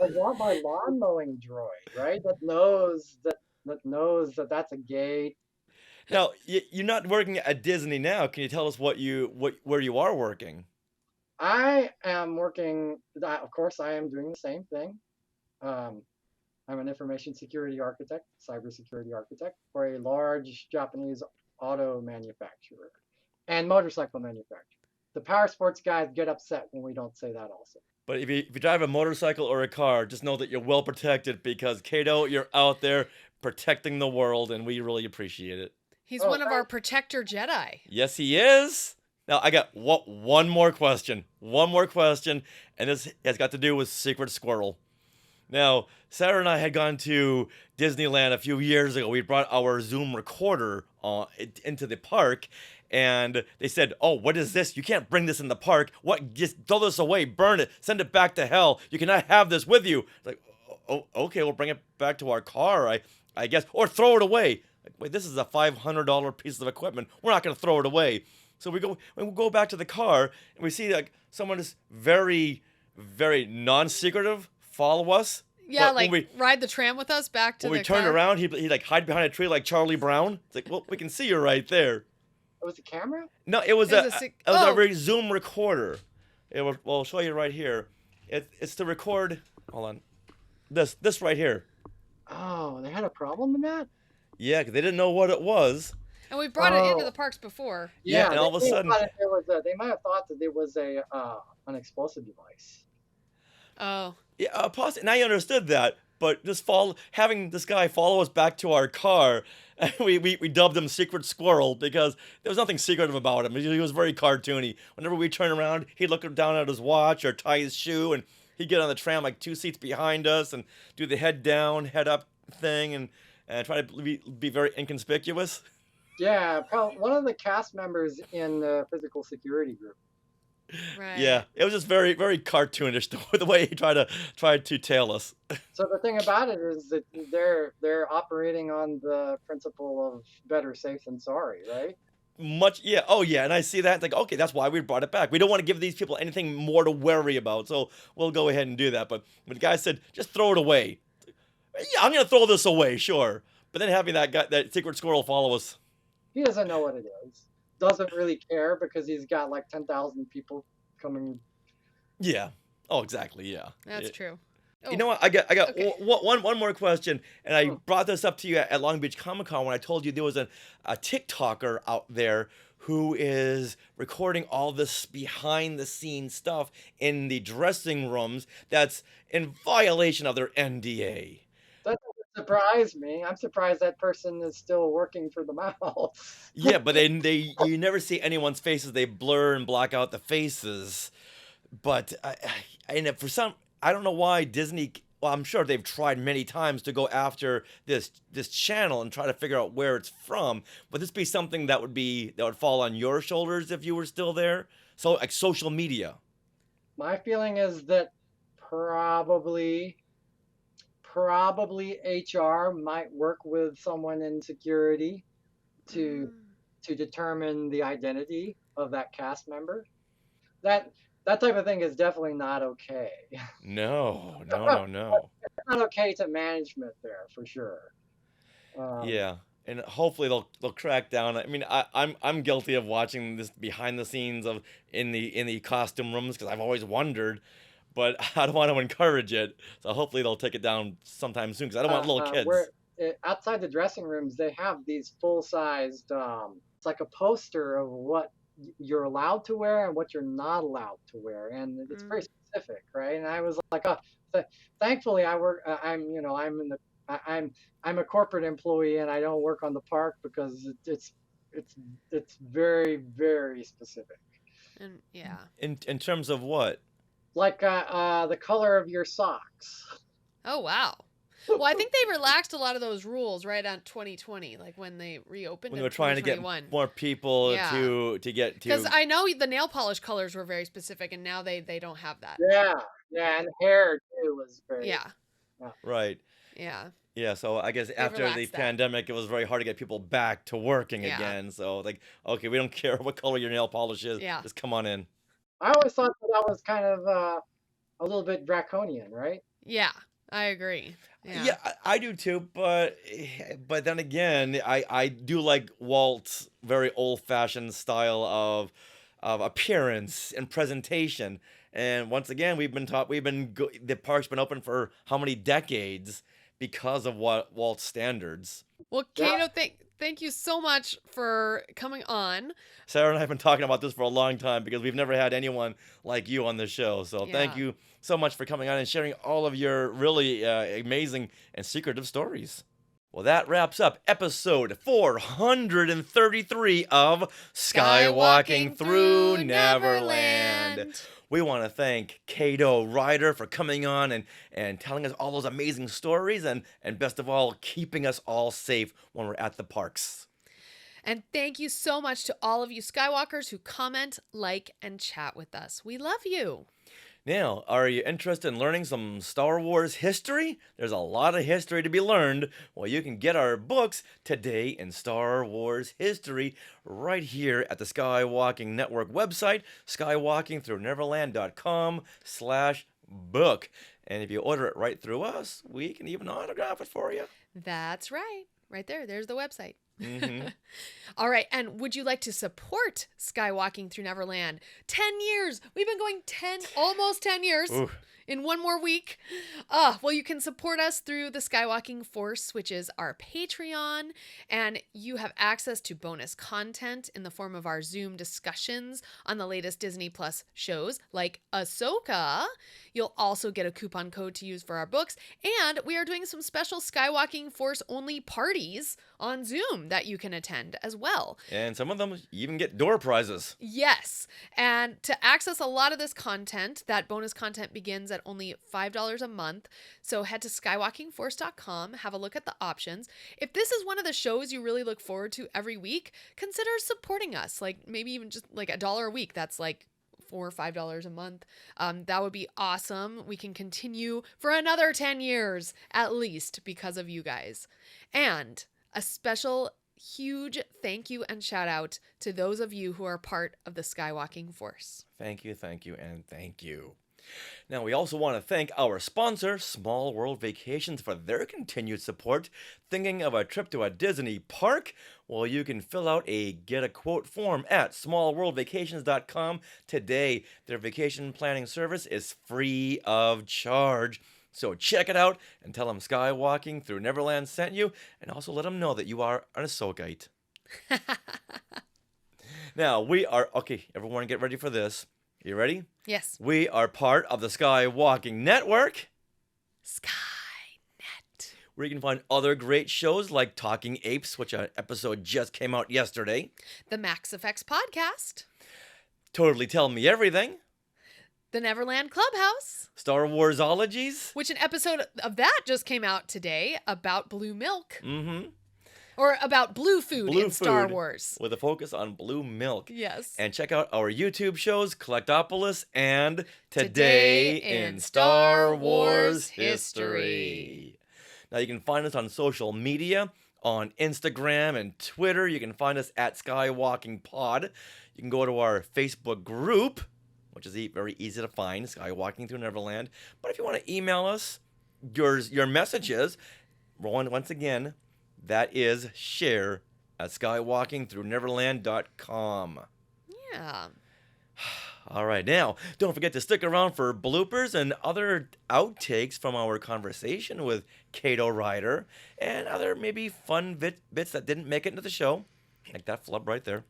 I want my lawn mowing droid, right? That knows that that's a gate. Now, you're not working at Disney now. Can you tell us where you are working? I am working. Of course, I am doing the same thing. Um, I'm an information security architect, cybersecurity architect for a large Japanese auto manufacturer and motorcycle manufacturer. The power sports guys get upset when we don't say that also. But if you drive a motorcycle or a car, just know that you're well protected because Keido, you're out there protecting the world, and we really appreciate it. He's one of our protector Jedi. Yes, he is. Now, I got one more question. One more question, and this has got to do with Secret Squirrel. Now, Sarah and I had gone to Disneyland a few years ago. We brought our Zoom recorder into the park, and they said, "Oh, what is this? You can't bring this in the park. What? Just throw this away, burn it, send it back to hell. You cannot have this with you." Like, oh, okay, we'll bring it back to our car, I guess, or throw it away. Like, wait, this is a $500 piece of equipment. We're not going to throw it away. So we go back to the car, and we see like someone is very, very non-secretive follow us. Yeah, like ride the tram with us back to the car. When we turned around, he like hide behind a tree like Charlie Brown. It's like, well, we can see you right there. It was a camera? No, it was a Zoom recorder. Well, I'll show you right here. It's to record. Hold on. This right here. Oh, they had a problem with that? Yeah, because they didn't know what it was. And we brought it into the parks before. Yeah, and all of a sudden, they might have thought that it was an explosive device. Oh. Yeah, and I understood that, but just having this guy follow us back to our car, we dubbed him Secret Squirrel because there was nothing secretive about him. He was very cartoony. Whenever we turn around, he'd look down at his watch or tie his shoe, and he'd get on the tram like 2 seats behind us and do the head down, head up thing, and try to be very inconspicuous. Yeah, probably one of the cast members in the physical security group. Right. Yeah, it was just very, very cartoonish the way he tried to tail us. So the thing about it is that they're operating on the principle of better safe than sorry, right? Yeah. Oh, yeah. And I see that. It's like, okay, that's why we brought it back. We don't want to give these people anything more to worry about, so we'll go ahead and do that. But when the guy said, just throw it away, yeah, I'm gonna throw this away, sure. But then having that Secret Squirrel follow us. He doesn't know what it is. Doesn't really care because he's got like 10,000 people coming. Yeah. Oh, exactly. Yeah. That's true. Oh. You know what? I got one more question, and I brought this up to you at Long Beach Comic Con when I told you there was a TikToker out there who is recording all this behind the scenes stuff in the dressing rooms that's in violation of their NDA. That doesn't surprise me. I'm surprised that person is still working for the mouse. Yeah, but you never see anyone's faces. They blur and block out the faces. But and for some, I don't know why Disney. Well, I'm sure they've tried many times to go after this channel and try to figure out where it's from. Would this be something that would fall on your shoulders if you were still there? So like social media. My feeling is that probably HR might work with someone in security to determine the identity of that cast member. That type of thing is definitely not okay. No. It's not okay to management there for sure. Yeah, and hopefully they'll crack down. I mean, I'm guilty of watching this behind the scenes in the costume rooms because I've always wondered. But I don't want to encourage it, so hopefully they'll take it down sometime soon because I don't want little kids. Outside the dressing rooms, they have these full-sized, it's like a poster of what you're allowed to wear and what you're not allowed to wear, and it's very specific, right? And I was like, thankfully I'm a corporate employee and I don't work on the park because it's very, very specific. And yeah. In terms of what? Like the color of your socks. Oh wow. Well, I think they relaxed a lot of those rules right on 2020, like when they reopened. When in they were trying to get 2021. more people Yeah. to get to. Because I know the nail polish colors were very specific, and now they don't have that. Yeah, and hair too was very. Yeah. Right. Yeah. Yeah, so I guess after the relaxed that. pandemic, it was very hard to get people back to working Yeah. again. So, like, okay, we don't care what color your nail polish is. Yeah. Just come on in. I always thought that was kind of a little bit draconian, right? Yeah, I agree. Yeah, I do too, but then again, I do like Walt's very old-fashioned style of appearance and presentation. And once again, the park's been open for how many decades because of what Walt's standards. Well, Keido, thank you so much for coming on. Sarah and I have been talking about this for a long time because we've never had anyone like you on the show. So thank you so much for coming on and sharing all of your really amazing and secretive stories. Well, that wraps up episode 433 of Skywalking Through Neverland. We want to thank Keido Rider for coming on and telling us all those amazing stories and best of all, keeping us all safe when we're at the parks. And thank you so much to all of you Skywalkers who comment, like, and chat with us. We love you. Now, are you interested in learning some Star Wars history? There's a lot of history to be learned. Well, you can get our books Today in Star Wars History right here at the Skywalking Network website, skywalkingthrough.neverland.com/book. And if you order it right through us, we can even autograph it for you. That's right. Right there. There's the website. Mm-hmm. All right. And would you like to support Skywalking Through Neverland? 10 years. We've been going almost 10 years. Ooh. In one more week. Well, you can support us through the Skywalking Force, which is our Patreon, and you have access to bonus content in the form of our Zoom discussions on the latest Disney Plus shows like Ahsoka. You'll also get a coupon code to use for our books, and we are doing some special Skywalking Force only parties on Zoom that you can attend as well. And some of them even get door prizes. Yes. And to access a lot of this content, that bonus content begins at only $5 a month. So head to skywalkingforce.com, have a look at the options. If this is one of the shows you really look forward to every week, consider supporting us. Like maybe even just like $1 a week. That's like $4 or $5 a month. That would be awesome. We can continue for another 10 years at least because of you guys. And a special huge thank you and shout out to those of you who are part of the Skywalking Force. Thank you, and thank you. Now, we also want to thank our sponsor, Small World Vacations, for their continued support. Thinking of a trip to a Disney park? Well, you can fill out a Get a Quote form at smallworldvacations.com today. Their vacation planning service is free of charge. So check it out and tell them Skywalking Through Neverland sent you, and also let them know that you are an Ahsokaite. Now, okay, everyone get ready for this. You ready? Yes. We are part of the Skywalking Network. Skynet. Where you can find other great shows like Talking Apes, which an episode just came out yesterday. The Max Effects Podcast. Totally Tell Me Everything. The Neverland Clubhouse. Star Warsologies. Which an episode of that just came out today about blue milk. Mm-hmm. Or about blue food in Star Wars. With a focus on blue milk. Yes. And check out our YouTube shows, Collectopolis and Today in Star Wars History. Now you can find us on social media, on Instagram and Twitter. You can find us at Skywalking Pod. You can go to our Facebook group, which is very easy to find, Skywalking Through Neverland. But if you want to email us your messages, once again, that is share at skywalkingthrough.neverland.com. Yeah. All right, now, don't forget to stick around for bloopers and other outtakes from our conversation with Keido Rider and other maybe fun bits that didn't make it into the show, like that flub right there.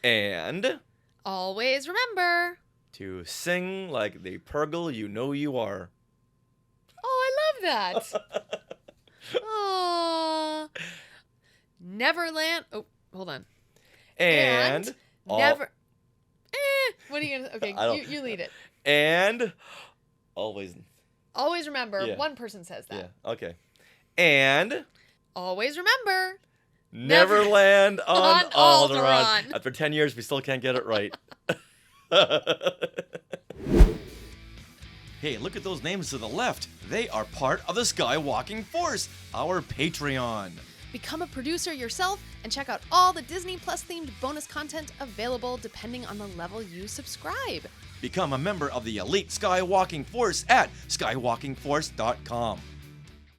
And always remember to sing like the Purgle you know you are. Oh, I love that. Oh, Neverland. Oh, hold on. And never. What are you gonna? Okay, you lead it. And always Always remember, Yeah. one person says that. Yeah, okay. And Always remember, Neverland on Alderaan. Alderaan. After 10 years, we still can't get it right. Hey, look at those names to the left. They are part of the Skywalking Force, our Patreon. become a producer yourself, and check out all the Disney Plus themed bonus content available depending on the level you subscribe. Become a member of the elite Skywalking Force at skywalkingforce.com.